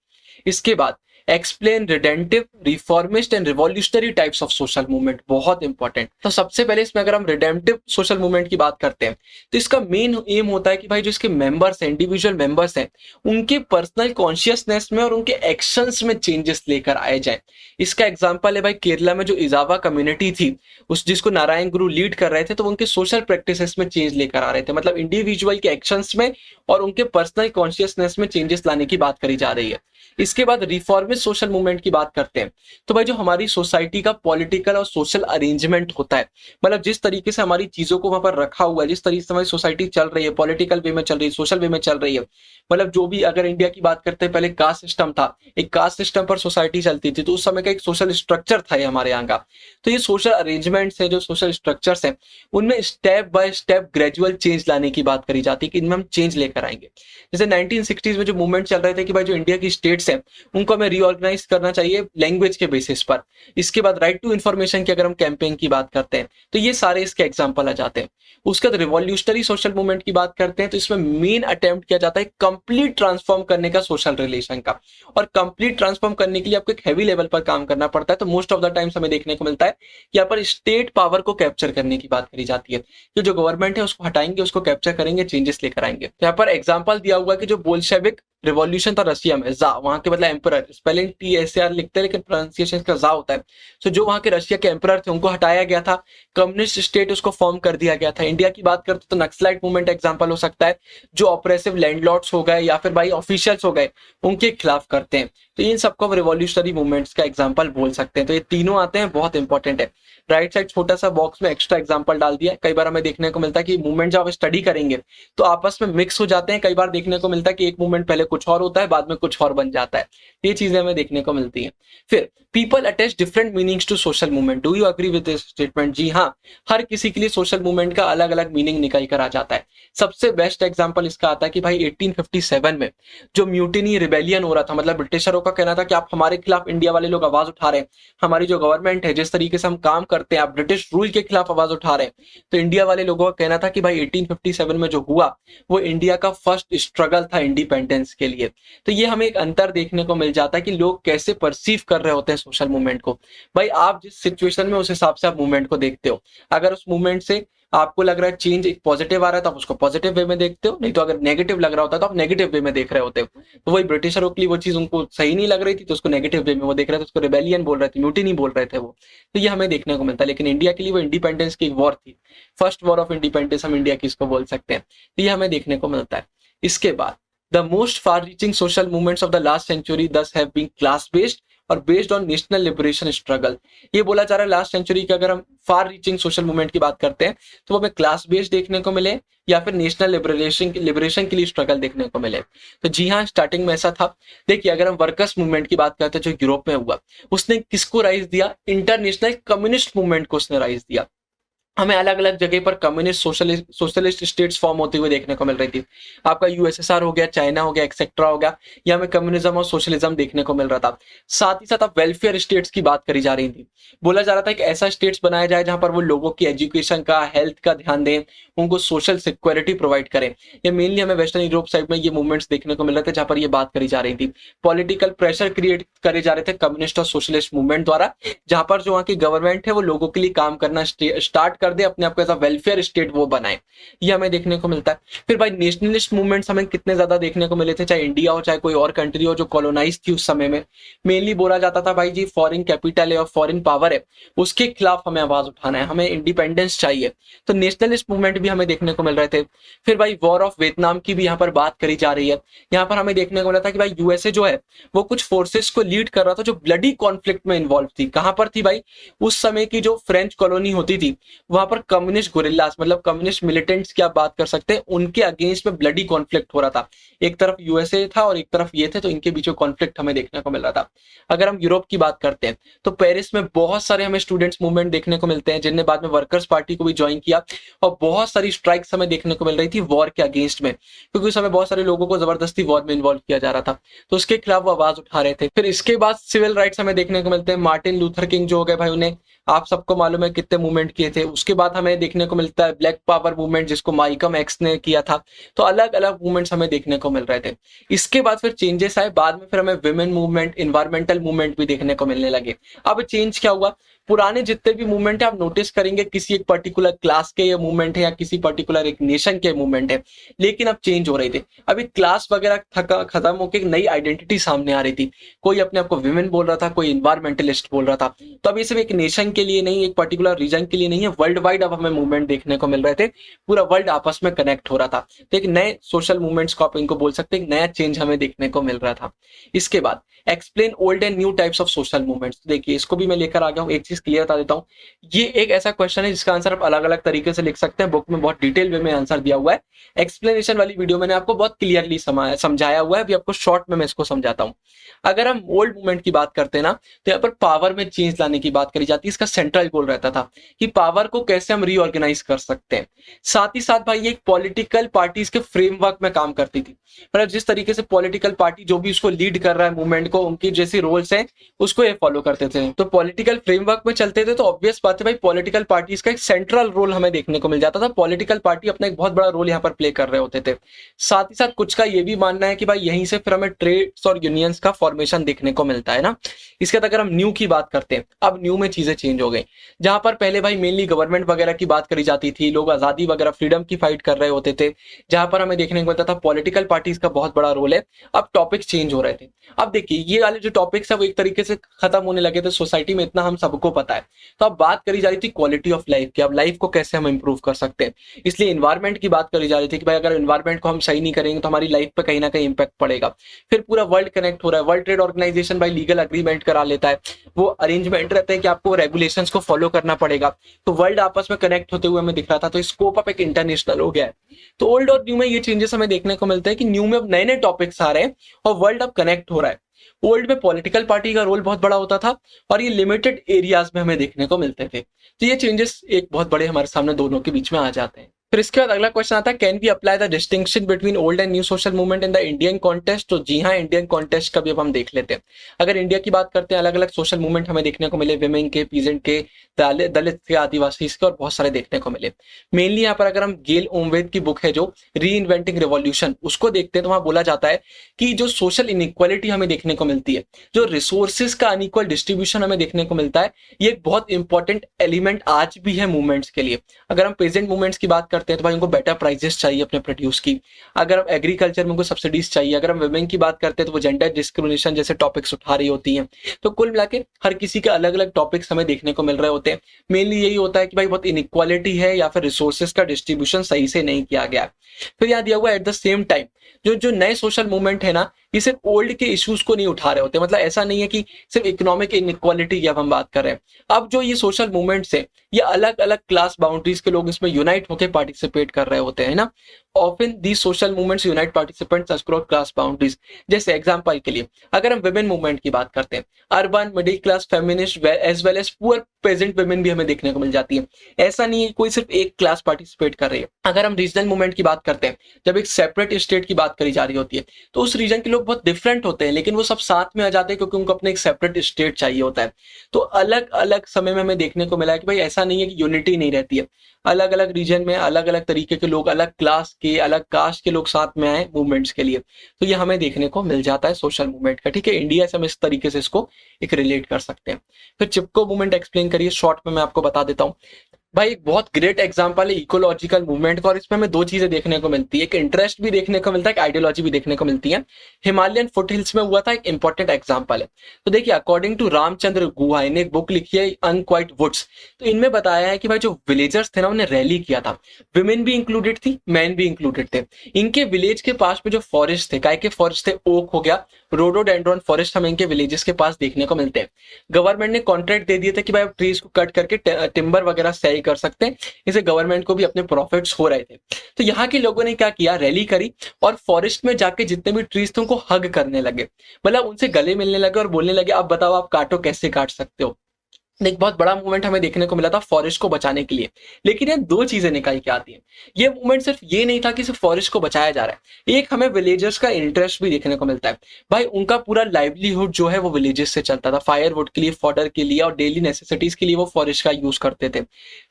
इसके बाद explain redemptive, reformist and revolutionary types of social movement, बहुत इंपॉर्टेंट। तो सबसे पहले इसमें अगर हम रिडेंटिव सोशल मूवमेंट की बात करते हैं तो इसका मेन एम होता है कि भाई जो इसके मेंबर्स हैं, इंडिविजुअल मेंबर्स हैं, उनके पर्सनल कॉन्शियसनेस में और उनके एक्शंस में चेंजेस लेकर आए जाए। इसका एग्जांपल है भाई केरला में जो इजावा कम्युनिटी थी उस जिसको नारायण गुरु लीड कर रहे थे, तो उनके सोशल प्रैक्टिसेस में चेंज लेकर आ रहे थे। मतलब इंडिविजुअल के एक्शंस में और उनके पर्सनल कॉन्शियसनेस में चेंजेस लाने की बात करी जा रही है। इसके बाद रिफॉर्मिस्ट सोशल मूवमेंट की बात करते हैं। तो भाई जो हमारी सोसाइटी का पॉलिटिकल और सोशल अरेंजमेंट होता है, मतलब जिस तरीके से हमारी चीजों को वहां पर रखा हुआ है, जिस तरीके से हमारी सोसाइटी चल रही है, पॉलिटिकल वे में चल रही है, सोशल वे में चल रही है, मतलब जो भी, अगर इंडिया की बात करते हैं, पहले कास्ट सिस्टम था, एक कास्ट सिस्टम पर सोसाइटी चलती थी, तो उस समय का एक सोशल स्ट्रक्चर था ये हमारे यहाँ का। तो ये सोशल अरेंजमेंट्स है, जो सोशल स्ट्रक्चर्स हैं, उनमें step by step gradual change लाने की बात करी जाती है कि इनमें हम चेंज लेकर आएंगे। जैसे 1960s में जो मूवमेंट चल रहे थे कि भाई जो इंडिया की स्टेट्स हैं उनको हमें रीऑर्गेनाइज करना चाहिए लैंग्वेज के बेसिस पर। इसके बाद राइट टू इन्फॉर्मेशन की अगर हम कैंपेन की बात करते हैं तो ये सारे इसके एग्जाम्पल आ जाते हैं। उसके बाद रिवॉल्यूशनरी सोशल मूवमेंट की बात करते हैं तो इसमें मेन अटेम्प्ट किया जाता है कंप्लीट ट्रांसफॉर्म करने का सोशल रिलेशन का, और कंप्लीट ट्रांसफॉर्म करने के लिए आपको एक हैवी लेवल पर काम करना पड़ता है। तो मोस्ट ऑफ द टाइम्स हमें देखने को मिलता है कि यहाँ पर स्टेट पावर को कैप्चर करने की बात करी जाती है कि जो गवर्नमेंट है उसको हटाएंगे, उसको कैप्चर करेंगे, चेंजेस लेकर आएंगे। तो यहाँ पर एग्जांपल दिया हुआ है कि जो बोल्शेविक रिवॉल्यूशन था रशिया में, जा वहां के मतलब एम्परर, स्पेलिंग TSAR लिखते हैं लेकिन प्रोनाउंसिएशन का जा होता है। तो जो वहां के रशिया के एम्परर थे उनको हटाया गया था, कम्युनिस्ट स्टेट उसको फॉर्म कर दिया गया था। इंडिया की बात करते तो नक्सलाइट मूवमेंट एग्जांपल हो सकता है, जो ऑपरेसिव लैंडलॉर्ड्स हो गए या फिर भाई ऑफिशियल्स हो गए, उनके खिलाफ करते हैं। तो इन सबको रिवॉल्यूशनरी मूवमेंट्स का एग्जांपल बोल सकते हैं। तो ये तीनों आते हैं, बहुत इंपॉर्टेंट है। राइट साइड छोटा सा बॉक्स में एक्स्ट्रा एग्जांपल डाल दिया है। कई बार हमें देखने को मिलता है कि मूवमेंट जब आप स्टडी करेंगे तो आपस में मिक्स हो जाते हैं। कई बार देखने को मिलता है कि एक मूवमेंट पहले कुछ और होता है, बाद में कुछ और बन जाता है। ये चीजें हमें देखने को मिलती हैं। फिर people attach different meanings to social movement. Do you agree with this statement? जी हाँ, हर किसी के लिए सोशल मूवमेंट का अलग अलग मीनिंग निकल कर आ जाता है। सबसे बेस्ट एग्जांपल इसका आता है कि भाई 1857 में जो म्यूटिनी रिबेलियन हो रहा था, मतलब ब्रिटिशरों का कहना था कि आप हमारे खिलाफ, इंडिया वाले लोग आवाज उठा रहे हैं, हमारी जो गवर्नमेंट है, जिस तरीके से हम काम करते हैं, आप ब्रिटिश रूल के खिलाफ आवाज उठा रहे हैं। तो इंडिया वाले लोगों का कहना था कि भाई 1857 में जो हुआ वो इंडिया का फर्स्ट स्ट्रगल था इंडिपेंडेंस के लिए। तो ये हमें एक अंतर देखने को मिल जाता है कि लोग कैसे परसीव कर रहे होते हैं सोशल मूवमेंट को। भाई आप जिस सिचुएशन में, उस हिसाब से आप मूवमेंट को देखते हो। अगर उस मूवमेंट से आपको लग रहा है चेंज एक पॉजिटिव आ रहा है तो आप उसको पॉजिटिव वे में देखते हो, नहीं तो अगर नेगेटिव लग रहा होता है तो आप नेगेटिव वे में देख रहे होते हो। तो वही ब्रिटिशरों के लिए वो चीज उनको सही नहीं लग रही थी तो उसको नेगेटिव वे में वो देख रहे थे, उसको रिबेलियन बोल रहे थे, म्यूटिनी बोल रहे थे वो। तो ये हमें देखने को मिलता है। लेकिन इंडिया के लिए वो इंडिपेंडेंस की वॉर थी, फर्स्ट वॉर ऑफ इंडिपेंडेंस हम इंडिया की इसको बोल सकते हैं। तो ये हमें देखने को मिलता है। इसके बाद the most far reaching social movements of the last century thus have been class based और based on national liberation struggle. ये बोला जा रहा है लास्ट सेंचुरी के अगर हम फार रीचिंग सोशल मूवमेंट की बात करते हैं तो वो हमें क्लास बेस्ड देखने को मिले या फिर नेशनल लिबरेशन के लिए स्ट्रगल देखने को मिले। तो जी हाँ, स्टार्टिंग में ऐसा था। देखिए अगर हम वर्कर्स मूवमेंट की बात करते हैं जो यूरोप में हुआ, उसने किसको राइज दिया? इंटरनेशनल कम्युनिस्ट मूवमेंट को उसने राइज दिया। हमें अलग अलग जगह पर कम्युनिस्ट सोशलिस्ट स्टेट्स फॉर्म होती हुई देखने को मिल रही थी। आपका USSR हो गया, चाइना हो गया, एक्सेट्रा हो गया, या हमें कम्युनिज्म और सोशलिज्म देखने को मिल रहा था। साथ ही साथ अब वेलफेयर स्टेट्स की बात करी जा रही थी। बोला जा रहा था कि ऐसा स्टेट्स बनाया जाए जहां पर वो लोगों की एजुकेशन का, हेल्थ का ध्यान दें, उनको सोशल सिक्योरिटी प्रोवाइड करें। ये मेनली हमें वेस्टर्न यूरोप साइड में ये मूवमेंट्स देखने को मिल रहे थे जहां पर ये बात करी जा रही थी। पॉलिटिकल प्रेशर क्रिएट करे जा रहे थे कम्युनिस्ट और सोशलिस्ट मूवमेंट द्वारा, जहां पर जो वहां की गवर्नमेंट है वो लोगों के लिए काम करना स्टार्ट कर दे, अपने आप को एज अ वेलफेयर स्टेट वो बनाए। ये हमें देखने को मिलता है। फिर भाई नेशनलिस्ट मूवमेंट्स हमें कितने ज्यादा देखने को मिले थे, चाहे इंडिया हो चाहे कोई और कंट्री हो जो कॉलोनाइज थी उस समय में। मेनली बोला जाता था भाई जी फॉरेन कैपिटल है और फॉरेन पावर है, उसके खिलाफ हमें आवाज उठाना है, हमें इंडिपेंडेंस चाहिए। तो नेशनलिस्ट मूवमेंट भी हमें देखने को मिल रहे थे। फिर भाई वॉर ऑफ वियतनाम की भी यहाँ पर बात करी जा रही है। यहाँ पर हमें देखने को मिला था कि भाई USA जो है वो कुछ फोर्सेस को लीड कर रहा था जो ब्लडी कॉन्फ्लिक्ट में इन्वॉल्व थी। कहां पर थी भाई? उस समय की जो फ्रेंच कॉलोनी होती थी वहां पर कम्युनिस्ट गुरिल्लास, मतलब कम्युनिस्ट मिलिटेंट्स की आप बात कर सकते हैं, उनके अगेंस्ट में ब्लडी कॉन्फ्लिक्ट हो रहा था। एक तरफ USA था और एक तरफ ये थे, तो इनके बीच कॉन्फ्लिक्ट हमें देखने को मिल रहा था। अगर हम यूरोप की बात करते हैं तो पेरिस में बहुत सारे हमें स्टूडेंट्स मूवमेंट देखने को मिलते हैं जिनने बाद में वर्कर्स पार्टी को भी ज्वाइन किया, और बहुत सारी स्ट्राइक्स हमें देखने को मिल रही थी वॉर के अगेंस्ट में, क्योंकि उस समय बहुत सारे लोगों को जबरदस्ती वॉर में इन्वॉल्व किया जा रहा था, तो उसके खिलाफ वो आवाज उठा रहे थे। फिर इसके बाद सिविल राइट्स हमें देखने को मिलते हैं। मार्टिन लूथर किंग जो हो गए भाई, उन्हें आप सबको मालूम है कितने मूवमेंट किए थे। उसके बाद हमें देखने को मिलता है ब्लैक पावर मूवमेंट जिसको माइकम एक्स ने किया था। तो अलग अलग मूवमेंट्स हमें देखने को मिल रहे थे। इसके बाद फिर चेंजेस आए, बाद में फिर हमें विमेन मूवमेंट, इन्वायरमेंटल मूवमेंट भी देखने को मिलने लगे। अब चेंज क्या हुआ? पुराने जितने भी मूवमेंट है आप नोटिस करेंगे किसी एक पर्टिकुलर क्लास के ये मूवमेंट है या किसी पर्टिकुलर एक नेशन के मूवमेंट है, लेकिन अब चेंज हो रहे थे। अभी क्लास वगैरह खत्म होकर एक नई आइडेंटिटी सामने आ रही थी। कोई अपने आप को विमेन बोल रहा था, कोई इन्वायरमेंटलिस्ट बोल रहा था। तो अब ये सिर्फ एक नेशन के लिए नहीं, एक पर्टिकुलर रीजन के लिए नहीं है, वर्ल्ड वाइड अब हमें मूवमेंट देखने को मिल रहे थे। पूरा वर्ल्ड आपस में कनेक्ट हो रहा था। तो एक नए सोशल मूवमेंट्स को आप इनको बोल सकते हैं, एक नया चेंज हमें देखने को मिल रहा था। इसके बाद explain old and new types of social movements. देखिए इसको भी मैं लेकर आ गया हूँ, एक चीज क्लियर बता देता हूँ। ये एक ऐसा क्वेश्चन है जिसका आंसर आप अलग अलग तरीके से लिख सकते हैं। बुक में बहुत डिटेल वे में आंसर दिया हुआ है। एक्सप्लेनेशन वाली वीडियो मैंने आपको बहुत क्लियरली समझाया हुआ है। अभी आपको शॉर्ट में मैं इसको समझाता हूँ। अगर हम ओल्ड मूवमेंट की बात करते हैं ना, तो यहाँ पर पावर में चेंज लाने की बात करी जाती है। इसका सेंट्रल गोल रहता था कि पावर को कैसे हम रीऑर्गेनाइज कर सकते हैं। साथ ही साथ भाई ये एक पॉलिटिकल पार्टीज के फ्रेमवर्क में काम करती थी। मतलब जिस तरीके से पॉलिटिकल पार्टी जो भी उसको लीड कर रहा है मूवमेंट को, उनकी जैसी रोल्स हैं उसको ये फॉलो करते थे। तो पॉलिटिकल फ्रेमवर्क में चलते थे, तो ऑब्वियस बात है भाई पॉलिटिकल पार्टीज का एक सेंट्रल रोल हमें देखने को मिल जाता था। पॉलिटिकल पार्टी अपना एक बहुत बड़ा रोल यहाँ पर प्ले कर रहे होते थे। साथ ही साथ कुछ का ये भी मानना है कि भाई यहीं से फिर हमें ट्रेड्स और यूनियंस का फॉर्मेशन देखने को मिलता है ना। इसके बाद अगर हम न्यू की बात करते हैं, अब न्यू में चीजें चेंज हो गई। जहां पर पहले भाई मेनली गवर्नमेंट वगैरह की बात करी जाती थी, लोग आजादी वगैरह फ्रीडम की फाइट कर रहे होते थे, जहां पर हमें देखने को मिलता था पॉलिटिकल पार्टीज का बहुत बड़ा रोल है। अब टॉपिक चेंज हो रहे थे। अब देखिए ये वाले जो टॉपिक्स है वो एक तरीके से खत्म होने लगे थे सोसाइटी में, इतना हम सबको पता है। तो अब बात करी जा रही थी क्वालिटी ऑफ लाइफ की, अब लाइफ को कैसे हम इंप्रूव कर सकते हैं। इसलिए इन्वायरमेंट की बात करी जा रही थी कि भाई अगर इन्वायरमेंट को हम सही नहीं करेंगे तो हमारी लाइफ पे कहीं ना कहीं इंपैक्ट पड़ेगा। फिर पूरा वर्ल्ड कनेक्ट हो रहा है। वर्ल्ड ट्रेड ऑर्गेनाइजेशन भाई लीगल अग्रीमेंट करा लेता है। वो अरेंजमेंट रहते हैं कि आपको रेगुलेशंस को फॉलो करना पड़ेगा। तो वर्ल्ड आपस में कनेक्ट होते हुए हमें दिख रहा था। तो स्कोप ऑफ एक इंटरनेशनल हो गया है। तो ओल्ड और न्यू में ये चेंजेस हमें देखने को मिलते हैं कि न्यू में अब नए नए टॉपिक्स आ रहे हैं और वर्ल्ड अब कनेक्ट हो रहा है। ओल्ड में पॉलिटिकल पार्टी का रोल बहुत बड़ा होता था और ये लिमिटेड एरियाज में हमें देखने को मिलते थे। तो ये चेंजेस एक बहुत बड़े हमारे सामने दोनों के बीच में आ जाते हैं। फिर इसके बाद अगला क्वेश्चन आता है, can we apply the distinction between old and new social movement in the Indian contest. तो जी हाँ, इंडियन कॉन्टेस्ट का भी अब हम देख लेते हैं। अगर इंडिया की बात करते हैं, अलग अलग सोशल मूवमेंट हमें देखने को मिले, विमेन के, पीजेंट के, दलित के, आदिवासी के और बहुत सारे देखने को मिले। मेनली यहाँ पर अगर हम गेल ओमवेद की बुक है जो री इन्वेंटिंग रिवॉल्यूशन, उसको देखते हैं तो वहां बोला जाता है कि जो सोशल इनइक्वालिटी हमें देखने को मिलती है, जो रिसोर्सेज का अनइक्वल डिस्ट्रीब्यूशन हमें देखने को मिलता है, ये एक बहुत इंपॉर्टेंट एलिमेंट आज भी है मूवमेंट्स के लिए। अगर हम प्रेजेंट मूवमेंट्स की बात करते हैं तो भाई उनको बेटर प्राइजेस चाहिए अपने प्रोड्यूस की। अगर हम एग्रीकल्चर में उनको सब्सिडीज चाहिए। अगर हम वुमेन की बात करते हैं तो वो जेंडर डिस्क्रिमिनेशन जैसे टॉपिक्स उठा रही होती हैं। तो कुल मिला के हर किसी के अलग अलग टॉपिक्स हमें देखने को मिल रहे होते हैं। मेनली यही होता है कि भाई बहुत इनइक्वालिटी है या फिर रिसोर्सेज का डिस्ट्रीब्यूशन सही से नहीं किया गया। फिर यहाँ दिया हुआ एट द सेम टाइम जो नए सोशल मूवमेंट है ना, ये सिर्फ ओल्ड के इश्यूज को नहीं उठा रहे होते। मतलब ऐसा नहीं है कि सिर्फ इकोनॉमिक इनइक्वालिटी की अब हम बात कर रहे हैं। अब जो ये सोशल मूवमेंट्स है, ये अलग अलग क्लास बाउंड्रीज के लोग इसमें यूनाइट होकर पार्टिसिपेट कर रहे होते हैं ना। Often these social movements unite participants across class boundaries. जैसे एग्जांपल के लिए अगर हम विमेन मूवमेंट की बात करते हैं, urban, middle class, feminist as well as poor peasant women भी हमें देखने को मिल जाती है। ऐसा नहीं है कोई सिर्फ एक क्लास पार्टिसिपेट कर रही है। अगर हम रीजनल मूवमेंट की बात करते हैं, जब एक सेपरेट स्टेट की बात करी जा रही होती है, तो उस रीजन के लोग बहुत डिफरेंट होते हैं, लेकिन वो सब साथ में आ जाते हैं क्योंकि उनको अपने एक सेपरेट स्टेट चाहिए होता है। तो अलग अलग समय में हमें देखने को मिला है कि भाई ऐसा नहीं है कि यूनिटी नहीं रहती है। अलग अलग रीजन में अलग अलग तरीके के लोग, अलग क्लास के, अलग कास्ट के लोग साथ में आए मूवमेंट्स के लिए। तो ये हमें देखने को मिल जाता है सोशल मूवमेंट का। ठीक है, इंडिया से हम इस तरीके से इसको एक रिलेट कर सकते हैं। फिर चिपको मूवमेंट एक्सप्लेन करिए, शॉर्ट में मैं आपको बता देता हूँ। भाई एक बहुत ग्रेट एग्जांपल है इकोलॉजिकल मूवमेंट का, और इसमें हमें दो चीजें देखने को मिलती है, एक इंटरेस्ट भी देखने को मिलता है, एक आइडियोलॉजी भी देखने को मिलती है। हिमालयन फुटहिल्स में हुआ था, एक इंपॉर्टेंट एग्जांपल है। तो देखिए, अकॉर्डिंग टू रामचंद्र गुहा ने एक बुक लिखी है अनक्वाइट वुड्स। तो इनमें बताया है कि भाई जो विलेजर्स थे ना, उन्हें रैली किया था। विमेन भी इंक्लूडेड थी, मैन भी इंक्लूडेड थे। इनके विलेज के पास में जो फॉरेस्ट थे, काय के फॉरेस्ट थे, ओक हो गया, रोडोडेंड्रॉन फॉरेस्ट हमें इनके विलेजेस के पास देखने को मिलते हैं। गवर्नमेंट ने कॉन्ट्रैक्ट दे दिए थे कि भाई ट्रीज को कट करके टिम्बर वगैरह सही कर सकते हैं। इसे गवर्नमेंट को भी अपने प्रॉफिट्स हो रहे थे। तो यहाँ के लोगों ने क्या किया, रैली करी और फॉरेस्ट में जाके जितने भी ट्रीज थे उनको हग करने लगे, मतलब उनसे गले मिलने लगे और बोलने लगे, अब बताओ आप काटो, कैसे काट सकते हो। एक बहुत बड़ा मूवमेंट हमें देखने को मिला था फॉरेस्ट को बचाने के लिए। लेकिन ये दो चीजें निकाल के आती हैं। ये मूवमेंट सिर्फ ये नहीं था कि सिर्फ फॉरेस्ट को बचाया जा रहा है, एक हमें विलेजर्स का इंटरेस्ट भी देखने को मिलता है। भाई उनका पूरा लाइवलीहुड जो है वो विलेजेस से चलता था, फायरवुड के लिए, फॉडर के लिए और डेली नेसेसिटीज के लिए वो फॉरेस्ट का यूज करते थे।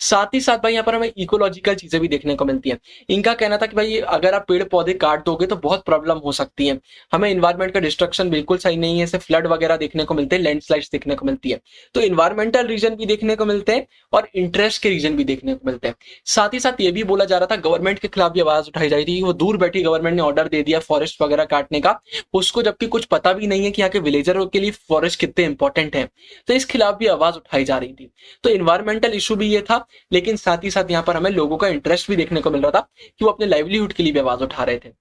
साथ ही साथ भाई यहाँ पर हमें इकोलॉजिकल चीजें भी देखने को मिलती है। इनका कहना था कि भाई अगर आप पेड़ पौधे काट दोगे तो बहुत प्रॉब्लम हो सकती है, हमें इन्वायरमेंट का डिस्ट्रक्शन बिल्कुल सही नहीं है, फ्लड वगैरह देखने को मिलते हैं, लैंडस्लाइड्स देखने को मिलती है। तो इन्वायरमेंट इन्वायरमेंटल रीजन भी देखने को मिलते हैं और इंटरेस्ट के रीजन भी देखने को मिलते हैं। साथ ही साथ ये भी बोला जा रहा था, गवर्नमेंट के खिलाफ भी आवाज उठाई जा रही थी कि वो दूर बैठी गवर्नमेंट ने ऑर्डर दे दिया फॉरेस्ट वगैरह काटने का, उसको जबकि कुछ पता भी नहीं है कि यहाँ के विलेजरों के लिए फॉरेस्ट कितने इंपॉर्टेंट है, तो इस खिलाफ भी आवाज उठाई जा रही थी। तो इन्वायरमेंटल इशू भी ये था, लेकिन साथ ही साथ यहाँ पर हमें लोगों का इंटरेस्ट भी देखने को मिल रहा था कि वो अपने लाइवलीहुड के लिए भी आवाज उठा रहे थे।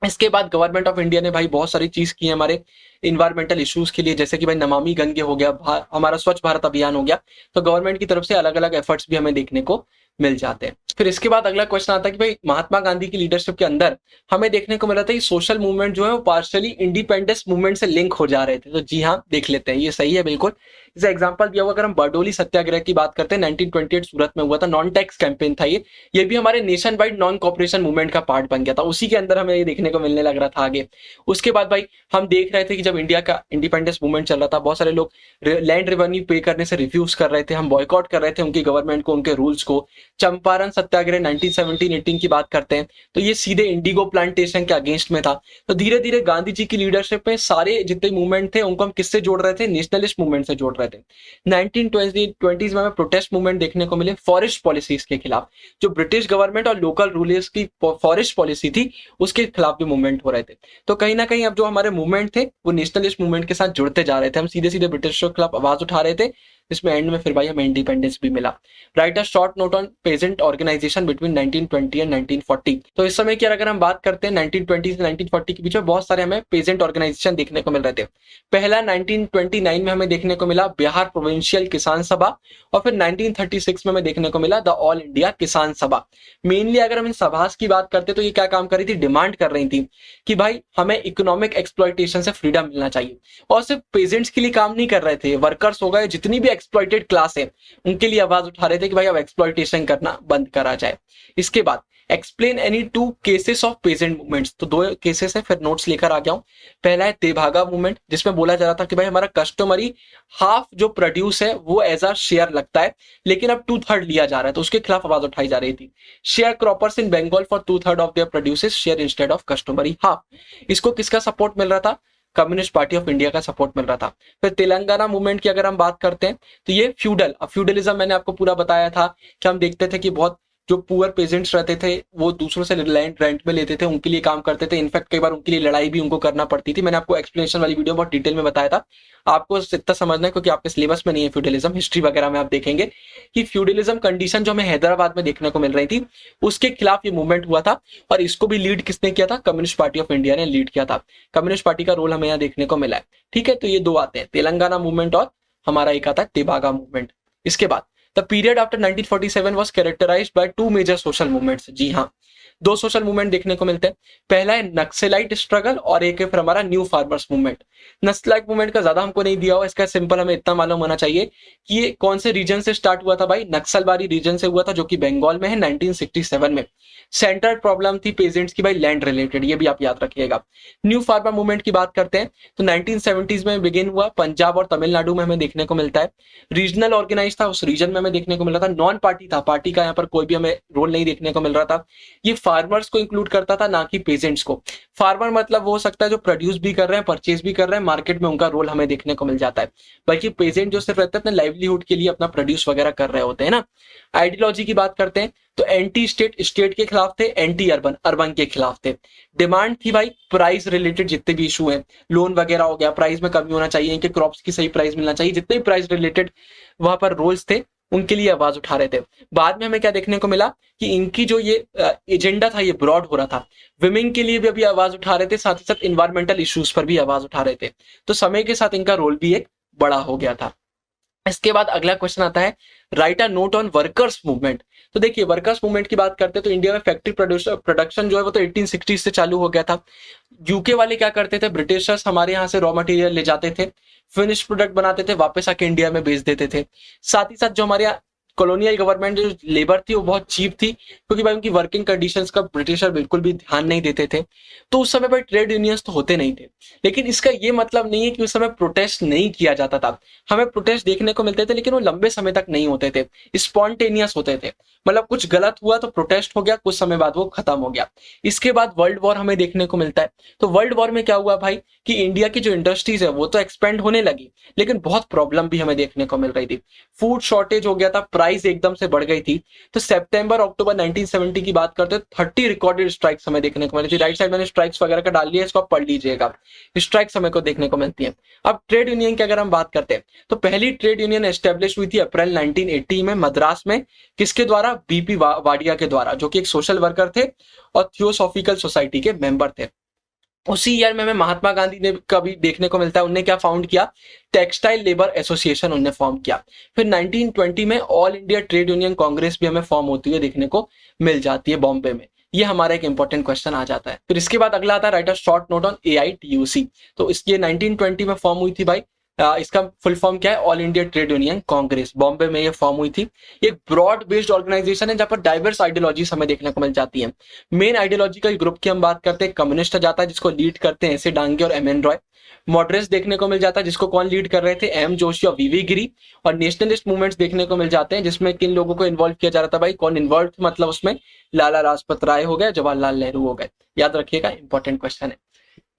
इसके बाद गवर्नमेंट ऑफ इंडिया ने भाई बहुत सारी चीज की है हमारे इन्वायरमेंटल इश्यूज के लिए, जैसे कि भाई नमामि गंगे हो गया, हमारा स्वच्छ भारत अभियान हो गया, तो गवर्नमेंट की तरफ से अलग अलग एफर्ट्स भी हमें देखने को मिल जाते हैं। फिर इसके बाद अगला क्वेश्चन आता है कि भाई महात्मा गांधी की लीडरशिप के अंदर हमें देखने को मिला था कि सोशल मूवमेंट जो है वो पार्शियली इंडिपेंडेंस मूवमेंट से लिंक हो जा रहे थे। तो जी हाँ, देख लेते हैं, ये सही है बिल्कुल। जैसे एग्जांपल दिया हुआ, अगर हम बरडोली सत्याग्रह की बात करते हैं 1928 सूरत में हुआ था, नॉन टैक्स कैंपेन था ये भी हमारे nation wide non cooperation movement का पार्ट बन गया था, उसी के अंदर हमें ये देखने को मिलने लग रहा था आगे। उसके बाद भाई हम देख रहे थे कि जब इंडिया का इंडिपेंडेंस मूवमेंट चल रहा था, बहुत सारे लोग लैंड रेवेन्यू पे करने से रिफ्यूज कर रहे थे, हम बॉयकॉट कर रहे थे उनकी गवर्नमेंट को, उनके रूल्स को। चंपारण सत्याग्रह 1917-18 की बात करते हैं तो ये सीधे इंडिगो प्लांटेशन के अगेंस्ट में था। तो धीरे धीरे गांधी जी की लीडरशिप में सारे जितने मूवमेंट थे उनको हम किससे जोड़ रहे थे, नेशनलिस्ट मूवमेंट से जोड़ रहे थे। 1920s में हमें प्रोटेस्ट मूवमेंट देखने को मिले फॉरेस्ट पॉलिसीज के खिलाफ, जो ब्रिटिश गवर्नमेंट और लोकल रूलर्स की फॉरेस्ट पॉलिसी थी उसके खिलाफ भी मूवमेंट हो रहे थे। तो कहीं ना कहीं अब जो हमारे मूवमेंट थे वो नेशनलिस्ट मूवमेंट के साथ जुड़ते जा रहे थे, हम सीधे सीधे ब्रिटिश के खिलाफ आवाज उठा रहे थे, जिसमें एंड में फिर भाई हमें इंडिपेंडेंस भी मिला। Write a short note on peasant organization between 1920 and 1940। तो इस समय की अगर हम बात करते हैं 1920 से 1940 के बीच में बहुत सारे हमें पेजेंट ऑर्गेनाइजेशन देखने को मिल रहे थे। पहला 1929 में हमें देखने को मिला बिहार प्रोविंशियल किसान सभा, और फिर 1936 में हमें देखने को मिला द ऑल इंडिया किसान सभा। मेनली अगर हम इन सभास की बात करते तो ये क्या काम कर रही थी, डिमांड कर रही थी कि भाई हमें इकोनॉमिक एक्सप्लॉयटेशन से फ्रीडम मिलना चाहिए। और सिर्फ पेजेंट्स के लिए काम नहीं कर रहे थे, वर्कर्स हो गए, जितनी भी एक्सप्लॉयटेड क्लास है उनके लिए आवाज उठा रहे थे कि भाई अब एक्सप्लॉयटेशन करना बंद करा जाए। इसके बाद explain any two cases of peasant movements, तो दो केसेस है, फिर नोट्स लेकर आ गया हूं। पहला है तेभागा मूवमेंट, जिसमें बोला जा रहा था कि भाई हमारा कस्टमरी हाफ जो प्रोड्यूस है वो एज अ शेयर लगता है, लेकिन अब 2/3 लिया जा रहा है, तो उसके खिलाफ आवाज उठाई जा रही थी। Share croppers in Bengal for 2/3 of their produces share instead of customary half, इसको किसका सपोर्ट मिल रहा था, कम्युनिस्ट पार्टी ऑफ इंडिया का सपोर्ट मिल रहा था। फिर तेलंगाना मूवमेंट की अगर हम बात करते हैं तो ये फ्यूडलिज्म मैंने आपको पूरा बताया था कि हम देखते थे कि बहुत जो पुअर पेजेंट्स रहते थे वो दूसरों से लैंड रेंट में लेते थे, उनके लिए काम करते थे, इनफैक्ट कई बार उनके लिए लड़ाई भी उनको करना पड़ती थी। मैंने आपको एक्सप्लेनेशन वाली वीडियो बहुत डिटेल में बताया था, आपको इतना समझना है क्योंकि आपके सिलेबस में नहीं है फ्यूडलिज्म, हिस्ट्री वगैरह में आप देखेंगे कि फ्यूडलिज्म कंडीशन जो हमें हैदराबाद में देखने को मिल रही थी उसके खिलाफ ये मूवमेंट हुआ था, और इसको भी लीड किसने किया था, कम्युनिस्ट पार्टी ऑफ इंडिया ने लीड किया था। कम्युनिस्ट पार्टी का रोल हमें यहाँ देखने को मिला है। ठीक है, तो ये दो आते हैं, तेलंगाना मूवमेंट और हमारा एक आता है तेभागा मूवमेंट। इसके बाद the period after 1947 was characterised by two major social movements. जी हाँ, दो सोशल मूवमेंट देखने को मिलते हैं। पहला है नक्सलाइट स्ट्रगल और एक है फिर हमारा new farmers movement. Naxalite movement का ज्यादा हमको नहीं दिया हुआ, इसका सिंपल हमें इतना मालूम होना चाहिए कि ये कौन से रीजन से स्टार्ट हुआ था भाई, नक्सलबारी रीजन से हुआ था जो कि बंगाल में है 1967 में। सेंट्रल प्रॉब्लम थी पेजेंट्स की भाई लैंड रिलेटेड, ये भी आप याद रखिएगा। न्यू फार्मर मूवमेंट की बात करते हैं तो 1970s में बिगिन हुआ, पंजाब और तमिलनाडु में हमें देखने को मिलता है। रीजनल ऑर्गेनाइज था, उस रीजन में हमें देखने को मिला था। नॉन पार्टी था, पार्टी का यहाँ पर कोई भी हमें रोल नहीं देखने को मिल रहा था। ये फार्मर्स को इंक्लूड करता था, ना कि पेजेंट्स को। फार्मर मतलब वो हो सकता है जो प्रोड्यूस भी कर रहे हैं, परचेज भी कर रहे हैं, मार्केट में उनका रोल हमें देखने को मिल जाता है। बल्कि पेजेंट जो सिर्फ रहते हैं अपने लाइवलीहुड के लिए अपना प्रोड्यूस वगैरह कर रहे होते हैं ना। आइडियोलॉजी की बात करते हैं तो एंटी स्टेट के खिलाफ थे, एंटी अर्बन के खिलाफ थे। डिमांड थी भाई प्राइस रिलेटेड जितने भी इशू हैं, लोन वगैरह हो गया, प्राइस में कमी होना चाहिए, इनके क्रॉप्स की सही प्राइस मिलना चाहिए, जितने भी प्राइस रिलेटेड वहां पर रोल्स थे उनके लिए आवाज उठा रहे थे। बाद में हमें क्या देखने को मिला कि इनकी जो ये एजेंडा था ये ब्रॉड हो रहा था, विमेन के लिए भी अभी आवाज उठा रहे थे, साथ ही साथ इन्वायरमेंटल इश्यूज पर भी आवाज उठा रहे थे। तो समय के साथ इनका रोल भी एक बड़ा हो गया था। इसके बाद अगला क्वेश्चन आता है write a note on workers movement. तो देखिए वर्कर्स मूवमेंट की बात करते हैं तो इंडिया में फैक्ट्री प्रोडक्शन जो है वो तो 1860 से चालू हो गया था। यूके वाले क्या करते थे, ब्रिटिशर्स हमारे यहाँ से रॉ मटेरियल ले जाते थे, फिनिश प्रोडक्ट बनाते थे, वापस आके इंडिया में बेच देते थे। साथ ही साथ जो हमारे यहाँ कॉलोनियल गवर्नमेंट जो लेबर थी वो बहुत चीप थी, क्योंकि भाई उनकी वर्किंग कंडीशंस का ब्रिटिशर बिल्कुल भी ध्यान नहीं देते थे। तो उस समय भाई ट्रेड यूनियंस तो होते नहीं थे, लेकिन इसका ये मतलब नहीं है कि उस समय प्रोटेस्ट नहीं किया जाता था। हमें प्रोटेस्ट देखने को मिलते थे, लेकिन वो लंबे समय तक नहीं होते थे, स्पॉन्टेनियस होते थे। मतलब कुछ गलत हुआ तो प्रोटेस्ट हो गया, कुछ समय बाद वो खत्म हो गया। इसके बाद वर्ल्ड वॉर हमें देखने को मिलता है। तो वर्ल्ड वॉर में क्या हुआ भाई कि इंडिया की जो इंडस्ट्रीज है वो तो एक्सपेंड होने लगी, लेकिन बहुत प्रॉब्लम भी हमें देखने को मिल रही थी। फूड शॉर्टेज हो गया था, प्राइस एकदम से बढ़ गई थी। तो सितंबर अक्टूबर 1970 की बात करते हैं, 30 रिकॉर्डेड स्ट्राइक्स हमें देखने को मिली थी। राइट साइड मैंने स्ट्राइक्स वगैरह का डाल दिया, इसको आप पढ़ लीजिएगा। स्ट्राइक्स हमें को देखने को मिलती है। अब ट्रेड यूनियन की अगर हम बात करते हैं, तो पहली ट्रेड यूनियन एस्टेब्लिश हुई थी अप्रैल 1980 में मद्रास में। किसके द्वारा? बीपी वाडिया के द्वारा, जो कि एक सोशल वर्कर थे और थियोसॉफिकल सोसाइटी के मेंबर थे। उसी ईयर में हमें महात्मा गांधी ने का भी देखने को मिलता है। उनने क्या फाउंड किया? टेक्सटाइल लेबर एसोसिएशन उनने फॉर्म किया। फिर 1920 में all India trade union Congress भी हमें फॉर्म होती हुई देखने को मिल जाती है बॉम्बे में। ये हमारा एक इंपॉर्टेंट क्वेश्चन आ जाता है। फिर इसके बाद अगला आता है write a short note on AITUC। तो इसके 1920 में फॉर्म हुई थी भाई। इसका फुल फॉर्म क्या है? All India trade union Congress. Bombay में ये फॉर्म हुई थी। एक ब्रॉड बेस्ड ऑर्गेनाइजेशन है जहां पर डाइवर्स आइडियोलॉजीज हमें देखने को मिल जाती है। मेन आइडियोलॉजिकल ग्रुप की हम बात करते हैं, कम्युनिस्ट जाता है जिसको लीड करते हैं एस ए डांगे और MN रॉय। मॉडरेट्स देखने को मिल जाता है जिसको कौन लीड कर रहे थे? M जोशी और VV गिरी। और नेशनलिस्ट मूवमेंट्स देखने को मिल जाते हैं जिसमें किन लोगों को इन्वॉल्व किया जा रहा था भाई? कौन इन्वॉल्व? मतलब उसमें लाला लाजपत राय हो गए, जवाहरलाल नेहरू हो गए। याद रखिएगा, इंपॉर्टेंट क्वेश्चन है।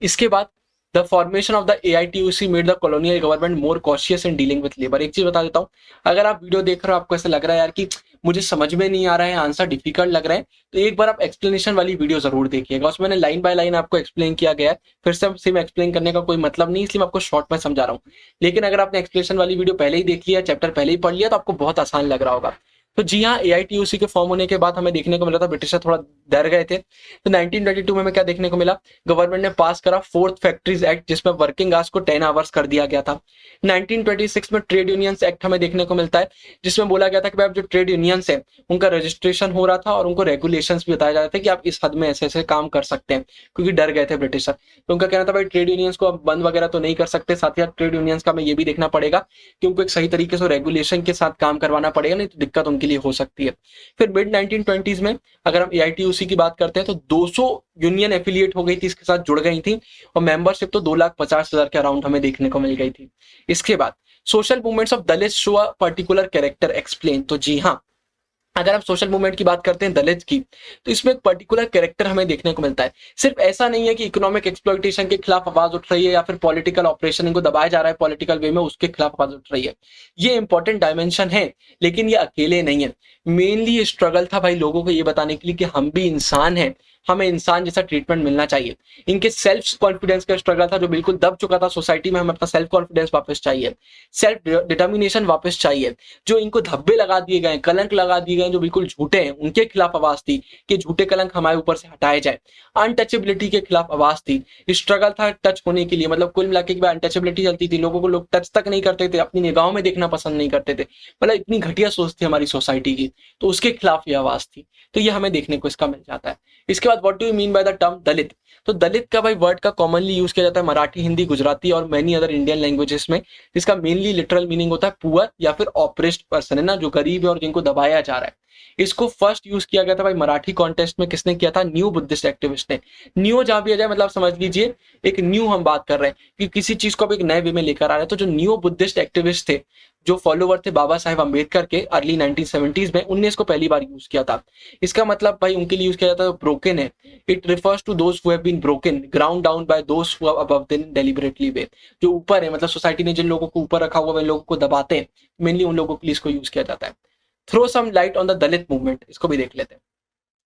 इसके बाद the formation of the AITUC made the colonial government more cautious in dealing with labour. एक चीज बता देता हूं, अगर आप वीडियो देख रहे हो आपको ऐसा लग रहा है यार कि मुझे समझ में नहीं आ रहा है, आंसर डिफिकल्ट लग रहा है, तो एक बार आप एक्सप्लेनेशन वाली वीडियो जरूर देखिएगा। उसमें लाइन बाय लाइन आपको एक्सप्लेन किया गया है। फिर से सेम एक्सप्लेन करने का कोई मतलब नहीं, इसलिए मैं आपको शॉर्ट में समझा रहा हूँ। लेकिन अगर आपने एक्सप्लेनेशन वाली वीडियो पहले ही देख लिया, चैप्टर पहले ही पढ़ लिया, तो आपको बहुत आसान लग रहा होगा। तो जी हाँ, AITUC के फॉर्म होने के बाद हमें देखने को मिला था ब्रिटिशर थोड़ा डर गए थे। तो 1922 में हमें क्या देखने को मिला? गवर्नमेंट ने पास करा फोर्थ फैक्ट्रीज एक्ट, जिसमें वर्किंग आवर्स को 10 आवर्स कर दिया गया था। 1926 में ट्रेड यूनियंस एक्ट हमें देखने को मिलता है, जिसमें बोला गया था कि भाई जो ट्रेड यूनियंस है उनका रजिस्ट्रेशन हो रहा था और उनको रेगुलेशंस भी बताया जा रहा था कि आप इस हद में ऐसे ऐसे काम कर सकते हैं, क्योंकि डर गए थे ब्रिटिशर। तो उनका कहना था भाई ट्रेड यूनियंस को अब बंद वगैरह तो नहीं कर सकते, साथ ही साथ ट्रेड यूनियंस का हमें ये भी देखना पड़ेगा कि उनको एक सही तरीके से रेगुलेशन के साथ काम करवाना पड़ेगा, नहीं तो दिक्कत उनके लिए हो सकती है। फिर मिड 1920s में अगर हम AITUC की बात करते हैं तो 200 यूनियन एफिलिएट हो गई थी, इसके साथ जुड़ गई थी, और मेंबरशिप तो 2,50,000 के अराउंड हमें देखने को मिल गई थी। इसके बाद social movements of Dalit show a particular character explain. तो जी हाँ, अगर आप सोशल मूवमेंट की बात करते हैं दलित की, तो इसमें एक पर्टिकुलर कैरेक्टर हमें देखने को मिलता है। सिर्फ ऐसा नहीं है कि इकोनॉमिक एक्सप्लॉइटेशन के खिलाफ आवाज उठ रही है या फिर पॉलिटिकल ऑपरेशन इनको दबाया जा रहा है पॉलिटिकल वे में, उसके खिलाफ आवाज उठ रही है। ये इंपॉर्टेंट डायमेंशन है, लेकिन ये अकेले नहीं है। मेनली ये स्ट्रगल था भाई लोगों को ये बताने के लिए कि हम भी इंसान हैं, हमें इंसान जैसा ट्रीटमेंट मिलना चाहिए। इनके सेल्फ कॉन्फिडेंस का स्ट्रगल था जो बिल्कुल दब चुका था सोसाइटी में। हमें अपना सेल्फ कॉन्फिडेंस वापस चाहिए, सेल्फ डिटर्मिनेशन वापस चाहिए। जो इनको धब्बे लगा दिए गए, कलंक लगा दिए गए जो बिल्कुल झूठे हैं, उनके खिलाफ आवाज थी कि झूठे कलंक हमारे ऊपर से हटाए जाए। अनटचेबिलिटी के खिलाफ आवाज थी। स्ट्रगल था टच होने के लिए, मतलब कुल मिला के अनटचेबिलिटी चलती थी, लोगों को लोग टच तक नहीं करते थे, अपनी निगाहों में देखना पसंद नहीं करते थे। मतलब इतनी घटिया सोच थी हमारी सोसाइटी की, तो उसके खिलाफ ये आवाज थी। तो ये हमें देखने को इसका मिल जाता है। इसके बाद what do you mean by the term Dalit? तो दलित का भाई वर्ड का कॉमनली यूज किया जाता है मराठी, हिंदी, गुजराती और मेनी अदर इंडियन लैंग्वेजेस में, जिसका मेनली लिटरल मीनिंग होता है पुअर या फिर ऑप्रेस्ड पर्सन, है ना, जो गरीब है और जिनको दबाया जा रहा है। इसको फर्स्ट यूज किया गया था भाई मराठी कॉन्टेस्ट में। किसने किया था? न्यू बुद्धिस्ट एक्टिविस्ट ने। न्यू जहां भी आ जाए मतलब समझ लीजिए एक न्यू हम बात कर रहे हैं कि किसी चीज को अब एक नए वे में लेकर आ रहे हैं। तो जो न्यू बुद्धिस्ट एक्टिविस्ट थे, जो फॉलोवर थे बाबा साहेब अम्बेडकर के, अर्ली 1970s में, उनने इसको पहली बार यूज किया था। इसका मतलब भाई उनके लिए यूज किया जाता है ब्रोकन है। It refers to those who have been broken ground down by those who have above them deliberately way. जो ऊपर है, मतलब सोसाइटी ने जिन लोगों को ऊपर रखा हुआ है, लोगों को दबाते हैं, मेनली उन लोगों के लिए इसको यूज किया जाता है। Throw some light on the Dalit movement, इसको भी देख लेते हैं।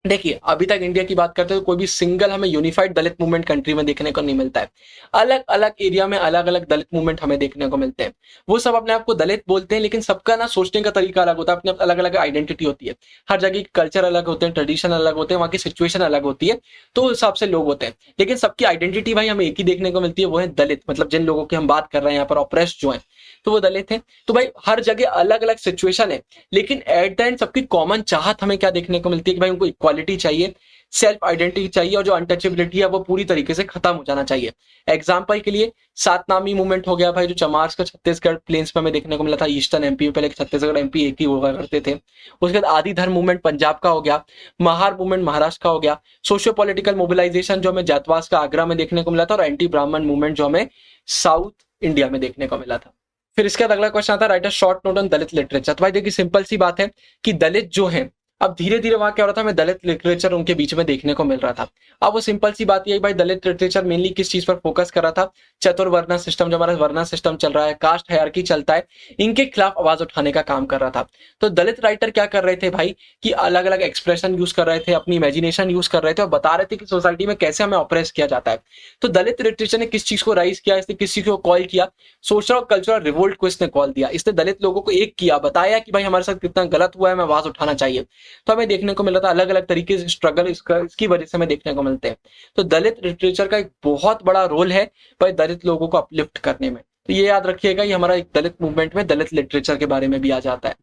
देखिए, अभी तक इंडिया की बात करते हैं तो कोई भी सिंगल हमें यूनिफाइड दलित मूवमेंट कंट्री में देखने को नहीं मिलता है। अलग अलग एरिया में अलग अलग दलित मूवमेंट हमें देखने को मिलते हैं। वो सब अपने आप को दलित बोलते हैं, लेकिन सबका ना सोचने का तरीका अलग होता है, अपने अलग अलग आइडेंटिटी होती है। हर जगह की कल्चर अलग होते हैं, ट्रेडिशन अलग होते हैं, वहाँ की सिचुएशन अलग होती है, तो उस हिसाब से लोग होते हैं। लेकिन सबकी आइडेंटिटी भाई हमें एक ही देखने को मिलती है, वो है दलित। मतलब जिन लोगों की हम बात कर रहे हैं यहाँ पर, ऑप्रेस्ड जो है, तो वो दलित है। तो भाई हर जगह अलग अलग सिचुएशन है, लेकिन एट द एंड सबकी कॉमन चाहत हमें क्या देखने को मिलती है कि भाई उनको इक्वालिटी चाहिए, सेल्फ आइडेंटिटी चाहिए और जो अनटचेबिलिटी है वो पूरी तरीके से खत्म हो जाना चाहिए। एग्जाम्पल के लिए सातनामी मूवमेंट हो गया भाई, जो चमार्स का छत्तीसगढ़ प्लेन्स में हमें देखने को मिला था, ईस्टर्न एमपी में, पहले छत्तीसगढ़ एमपी एक ही हुआ करते थे। उसके बाद आदि धर्म मूवमेंट पंजाब का हो गया, महार मूवमेंट महाराष्ट्र का हो गया, सोशियो पॉलिटिकल मोबिलाइजेशन जो हमें जातवास का आगरा में देखने को मिला था, और एंटी ब्राह्मण मूवमेंट जो हमें साउथ इंडिया में देखने को मिला था। फिर इसके बाद अगला क्वेश्चन आता है, write a short note on Dalit literature. तो भाई देखिए सिंपल सी बात है कि दलित जो है, अब धीरे धीरे वहां क्या हो रहा था, हमें दलित लिटरेचर उनके बीच में देखने को मिल रहा था। अब वो सिंपल सी बात यही भाई, दलित लिटरेचर मेनली किस चीज पर फोकस कर रहा था, चतुर्वर्ण सिस्टम, जो हमारा वर्ण सिस्टम चल रहा है, कास्ट हायरार्की चलता है, इनके खिलाफ आवाज उठाने का काम कर रहा था। तो दलित राइटर क्या कर रहे थे भाई, कि अलग अलग एक्सप्रेशन यूज कर रहे थे, अपनी इमेजिनेशन यूज कर रहे थे और बता रहे थे कि सोसाइटी में कैसे हमें ऑपरेस किया जाता है। तो दलित लिटरेचर ने किस चीज को राइज किया, इसने किस चीज को कॉल किया, सोशल और कल्चरल रिवोल्ट को इसने कॉल दिया। इसने दलित लोगों को एक किया, बताया कि भाई हमारे साथ कितना गलत हुआ है, हमें आवाज उठाना चाहिए। तो हमें देखने को मिल रहा था अलग अलग तरीके से स्ट्रगल इसकी वजह से हमें देखने को मिलते हैं। तो दलित लिटरेचर का एक बहुत बड़ा रोल है भाई दलित लोगों को अपलिफ्ट करने में। तो ये याद रखिएगा, ये हमारा एक दलित मूवमेंट में दलित लिटरेचर के बारे में भी आ जाता है।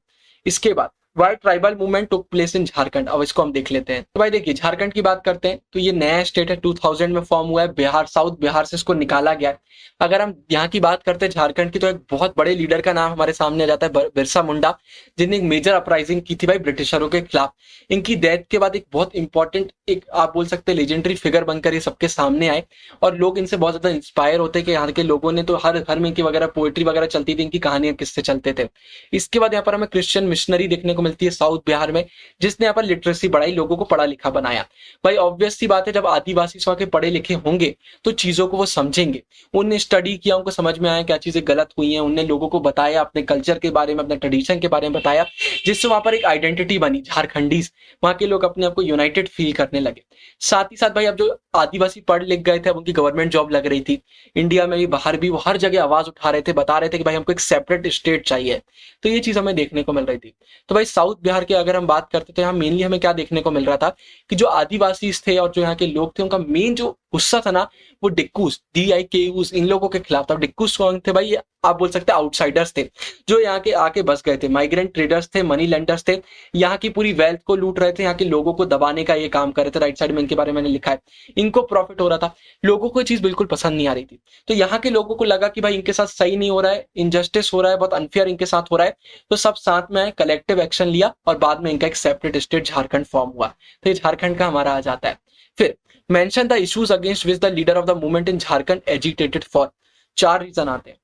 इसके बाद why tribal movement took place in Jharkhand, अब इसको हम देख लेते हैं। तो भाई देखिए झारखंड की बात करते हैं, तो ये नया स्टेट है, 2000 में फॉर्म हुआ है, बिहार, साउथ बिहार से इसको निकाला गया है। अगर हम यहाँ की बात करते हैं झारखंड की, तो एक बहुत बड़े लीडर का नाम हमारे सामने आ जाता है, बिरसा मुंडा, जिन्हें एक मेजर अपराइजिंग की थी भाई ब्रिटिशरों के खिलाफ। इनकी डेथ के बाद एक बहुत इंपॉर्टेंट, एक आप बोल सकते हैं लेजेंडरी फिगर बनकर ये सबके सामने आए, और लोग इनसे बहुत ज्यादा इंस्पायर होते हैं कि यहाँ के लोगों ने तो हर घर में इनकी वगैरह पोएट्री वगैरह चलती थी, इनकी कहानियां किससे चलते थे। इसके बाद यहाँ पर हमें क्रिश्चियन मिशनरी देखने को मिलती है साउथ बिहार में, जिसने यहाँ पर लिटरेसी बढ़ाई, लोगों को पढ़ा लिखा बनाया। भाई ऑब्वियस सी बात है, जब आदिवासी वहां के पढ़े लिखे होंगे तो चीजों को वो समझेंगे। उनने स्टडी किया, उनको समझ में आया क्या चीजें गलत हुई हैं, उनने लोगों को बताया, अपने कल्चर के बारे में, अपने ट्रेडिशन के बारे में बताया, जिससे वहां पर एक आइडेंटिटी बनी झारखंडीज, वहां के लोग अपने आप को यूनाइटेड फील करने लगे। साथ ही साथ भाई अब जो आदिवासी पढ़ लिख गए थे, अब उनकी गवर्नमेंट जॉब लग रही थी, इंडिया में भी बाहर भी, वो हर जगह आवाज उठा रहे थे, बता रहे थे कि भाई हमको एक सेपरेट स्टेट चाहिए। तो ये चीज हमें देखने को मिल रही थी। तो भाई साउथ बिहार की अगर हम बात करते थे, यहाँ मेनली हमें क्या देखने को मिल रहा था कि जो आदिवासी थे और जो यहाँ के लोग थे, उनका मेन जो गुस्सा था ना, वो डिक्कूस, DIKUs, इन लोगों के खिलाफ था। डिक्कूस कौन थे भाई, ये आप बोल सकते हैं आउटसाइडर्स थे, जो यहाँ के आके बस गए थे, माइग्रेंट ट्रेडर्स थे, मनी लेंडर्स थे, यहाँ की पूरी वेल्थ को लूट रहे थे, यहाँ के लोगों को दबाने का ये काम कर रहे थे। राइट साइड में इनके बारे में मैंने लिखा है, इनको प्रॉफिट हो रहा था, लोगों को ये चीज बिल्कुल पसंद नहीं आ रही थी। तो यहाँ के लोगों को लगा कि भाई इनके साथ सही नहीं हो रहा है, इनजस्टिस हो रहा है, बहुत अनफेयर इनके साथ हो रहा है। तो सब साथ में आए, कलेक्टिव एक्शन लिया, और बाद में इनका एक सेपरेट स्टेट झारखंड फॉर्म हुआ। तो ये झारखंड का हमारा आ जाता है। फिर mention the issues against which the leader of the movement in Jharkhand agitated for. 4 reason आते हैं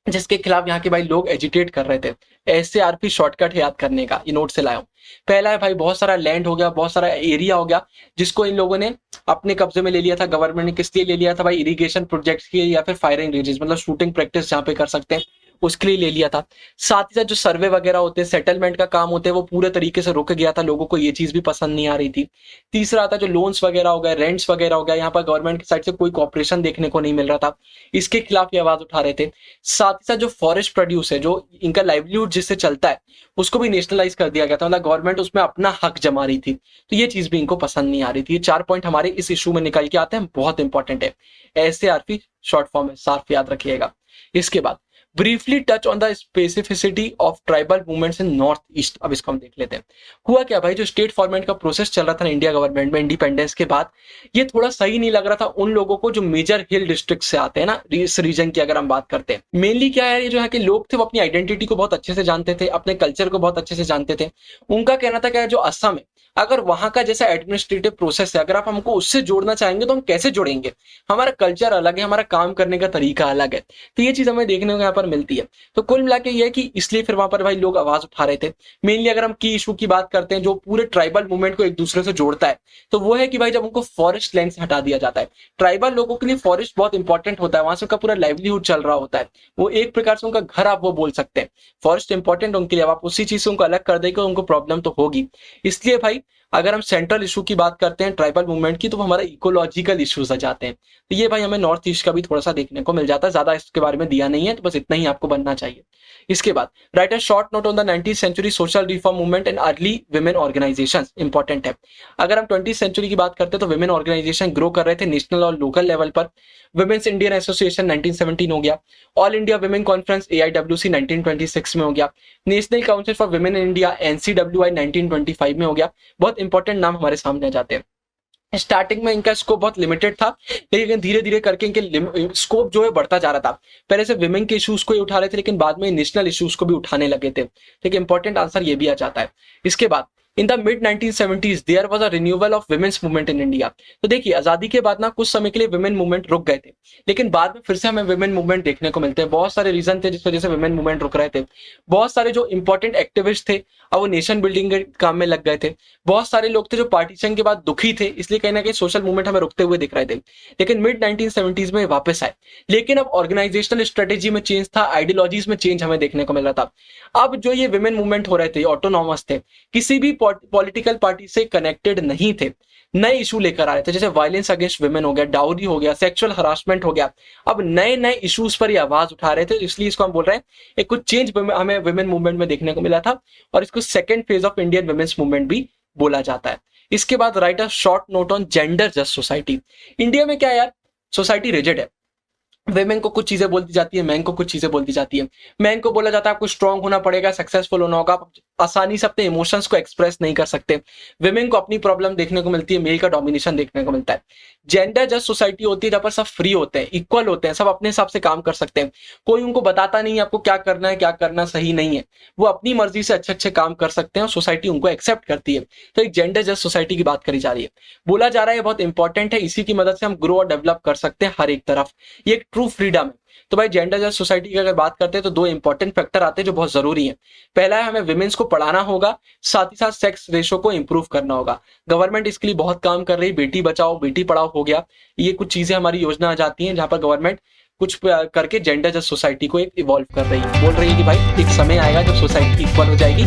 जिसके खिलाफ यहाँ के भाई लोग एजिटेट कर रहे थे। SARP शॉर्टकट है याद करने का, ये नोट से लाया हूं। पहला है भाई, बहुत सारा लैंड हो गया, बहुत सारा एरिया हो गया, जिसको इन लोगों ने अपने कब्जे में ले लिया था। गवर्नमेंट ने किस लिए ले लिया था भाई, इरिगेशन प्रोजेक्ट्स के, या फिर फायरिंग रेंजेस, मतलब शूटिंग प्रैक्टिस जहाँ पे कर सकते हैं, उसके लिए ले लिया था। साथ ही साथ जो सर्वे वगैरह होते हैं, सेटलमेंट का काम होते हैं, वो पूरे तरीके से रुक गया था, लोगों को ये चीज भी पसंद नहीं आ रही थी। तीसरा आता है जो लोन्स वगैरह हो गए, रेंट्स वगैरह हो गया, यहाँ पर गवर्नमेंट की साइड से कोई कॉपरेशन देखने को नहीं मिल रहा था, इसके खिलाफ ये आवाज उठा रहे थे। साथ ही साथ जो फॉरेस्ट प्रोड्यूस है, जो इनका लाइवलीहुड जिससे चलता है, उसको भी नेशनलाइज कर दिया गया था, मतलब गवर्नमेंट उसमें अपना हक जमा रही थी। तो ये चीज भी इनको पसंद नहीं आ रही थी। ये 4 पॉइंट हमारे इस इशू में निकल के आते हैं, बहुत इंपॉर्टेंट है। SARP शॉर्ट फॉर्म है, सार्फ याद रखिएगा। इसके बाद briefly touch on the specificity of tribal movements in north east. अब इसको हम देख लेते हैं। हुआ क्या भाई, जो स्टेट फॉर्मेट का प्रोसेस चल रहा था ना इंडिया गवर्नमेंट में इंडिपेंडेंस के बाद, ये थोड़ा सही नहीं लग रहा था उन लोगों को जो मेजर हिल डिस्ट्रिक्ट से आते हैं ना, इस रीजन की अगर हम बात करते हैं। मेनली क्या है, जो यहाँ के लोग थे वो अपनी आइडेंटिटी को बहुत अच्छे से जानते थे, अपने कल्चर को बहुत अच्छे से जानते थे। उनका कहना था क्या, जो असम है, अगर वहां का जैसा एडमिनिस्ट्रेटिव प्रोसेस है, अगर आप हमको उससे जोड़ना चाहेंगे तो हम कैसे जोड़ेंगे, हमारा कल्चर अलग है, हमारा काम करने का तरीका अलग है। तो ये चीज हमें देखने को यहाँ पर मिलती है। तो कुल मिला के ये है कि इसलिए फिर वहां पर भाई लोग आवाज उठा रहे थे। मेनली अगर हम की इशू की बात करते हैं, जो पूरे ट्राइबल मूवमेंट को एक दूसरे से जोड़ता है, तो वो है कि भाई जब उनको फॉरेस्ट लैंड से हटा दिया जाता है। ट्राइबल लोगों के लिए फॉरेस्ट बहुत इंपॉर्टेंट होता है, वहां से उनका पूरा लाइवलीहुड चल रहा होता है, वो एक प्रकार से उनका घर आप वो बोल सकते हैं। फॉरेस्ट इंपॉर्टेंट उनके लिए, आप उसी चीज से उनको अलग कर देंगे, उनको प्रॉब्लम तो होगी। इसलिए भाई अगर हम सेंट्रल इशू की बात करते हैं ट्राइबल मूवमेंट की, तो हमारा इकोलॉजिकल इश्यूज आ जाते हैं। तो ये भाई हमें नॉर्थ ईस्ट का भी थोड़ा सा देखने को मिल जाता है, ज्यादा इसके बारे में दिया नहीं है, तो बस इतना ही आपको बनना चाहिए। इसके बाद write a short note on the 19th century social reform movement and early women organizations, important है। अगर हम 20th सेंचुरी की बात करते हैं तो विमेन ऑर्गेनाइजेशन ग्रो कर रहे थे नेशनल और लोकल लेवल पर। विमेन्स इंडियन एसोसिएशन 1917 हो गया, all India women conference AIWC 1926 में हो गया, national council for women in India NCWI 1925 में हो गया। बहुत इंपॉर्टेंट नाम हमारे सामने आ जाते हैं। स्टार्टिंग में इनका स्कोप बहुत लिमिटेड था, लेकिन धीरे धीरे करके इनके स्कोप जो है बढ़ता जा रहा था। पहले से विमेन के इश्यूज को ही उठा रहे थे, लेकिन बाद में नेशनल इश्यूज को भी उठाने लगे थे। ठीक है, इंपॉर्टेंट आंसर ये भी आ जाता है। इसके बाद in the mid 1970s there was a renewal of women's movement in India. तो देखिए, आजादी के बाद ना कुछ समय के लिए विमेन मूवमेंट रुक गए थे, लेकिन बाद में फिर से हमें विमेन मूवमेंट देखने को मिलते हैं। बहुत सारे रीजन थे जिस वजह से विमेन मूवमेंट रुक रहे थे। बहुत सारे जो इंपॉर्टेंट एक्टिविस्ट थे अब वो नेशन बिल्डिंग के काम में लग गए थे। बहुत सारे लोग थे जो पार्टीशन के बाद दुखी थे, इसलिए कहीं ना कहीं सोशल मूवमेंट हमें रुकते हुए दिख रहे थे। लेकिन मिड 1970s में वापस आए, लेकिन अब ऑर्गेनाइजेशनल स्ट्रेटेजी में चेंज था, आइडियोलॉजीज में चेंज हमें देखने को मिल रहा था। अब जो ये विमेन मूवमेंट हो रहे थे ऑटोनॉमस थे, किसी भी पॉलिटिकल पार्टी से कनेक्टेड नहीं थे, नए इशू लेकर आ रहे थे, जैसे वायलेंस अगेंस्ट विमेन हो गया, डाउरी हो गया, सेक्सुअल हरासमेंट हो गया। अब नए नए इश्यूज पर ये आवाज उठा रहे थे, इसलिए इसको हम बोल रहे हैं एक कुछ चेंज हमें विमेन मूवमेंट में देखने को मिला था, और इसको second phase of Indian women's movement भी बोला जाता है। इसके बाद write a short note on gender just society. India में क्या है यार, सोसाइटी रिजिड है। वेमेन को कुछ चीजें बोलती जाती है, मैन को कुछ चीजें बोलती जाती है। मैन को बोला जाता है आपको स्ट्रांग होना पड़ेगा, सक्सेसफुल होना होगा, आप आसानी से अपने इमोशंस को एक्सप्रेस नहीं कर सकते। वेमेन को अपनी प्रॉब्लम देखने को मिलती है, मेल का डोमिनेशन देखने को मिलता है। जेंडर जस्ट सोसाइटी होती है जहां पर सब फ्री होते हैं, इक्वल होते हैं, सब अपने हिसाब से काम कर सकते हैं। कोई उनको बताता नहीं है आपको क्या करना है, क्या करना सही नहीं है। वो अपनी मर्जी से अच्छे अच्छे काम कर सकते हैं और सोसाइटी उनको एक्सेप्ट करती है। तो एक जेंडर जस्ट सोसाइटी की बात करी जा रही है, बोला जा रहा है बहुत इंपॉर्टेंट है, इसी की मदद से हम ग्रो और डेवलप कर सकते हैं हर एक तरफ। ये एक ट्रू फ्रीडम है। तो भाई जेंडर जस्ट सोसाइटी की अगर बात करते हैं तो दो इंपॉर्टेंट फैक्टर आते हैं जो बहुत जरूरी है। पहला है हमें विमेन्स को पढ़ाना होगा, साथ ही साथ सेक्स रेशो को इंप्रूव करना होगा। गवर्नमेंट इसके लिए बहुत काम कर रही है, बेटी बचाओ बेटी पढ़ाओ हो गया, ये कुछ चीजें हमारी योजना आ जाती हैं जहां पर गवर्नमेंट कुछ करके जेंडर जस्ट सोसाइटी को एक इवॉल्व कर रही है। बोल रही है कि भाई एक समय आएगा जब सोसाइटी इक्वल हो जाएगी,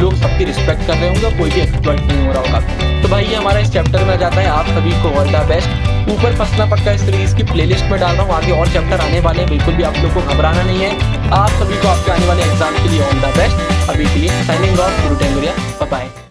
लोग सबकी रिस्पेक्ट कर रहे होंगे, कोई भी एक्सप्लॉइट नहीं हो रहा होगा। तो भाई ये हमारा इस चैप्टर में आ जाता है। आप सभी को ऑल द बेस्ट। ऊपर फंसना पक्का इस सीरीज की प्लेलिस्ट में डाल रहा हूँ, आगे और चैप्टर आने वाले हैं, बिल्कुल भी आप लोग को घबराना नहीं है। आप सभी को आपके आने वाले एग्जाम के लिए ऑल द बेस्ट। अभी के लिए साइनिंग ऑफ, गुरु टेंगुरिया, बाय बाय।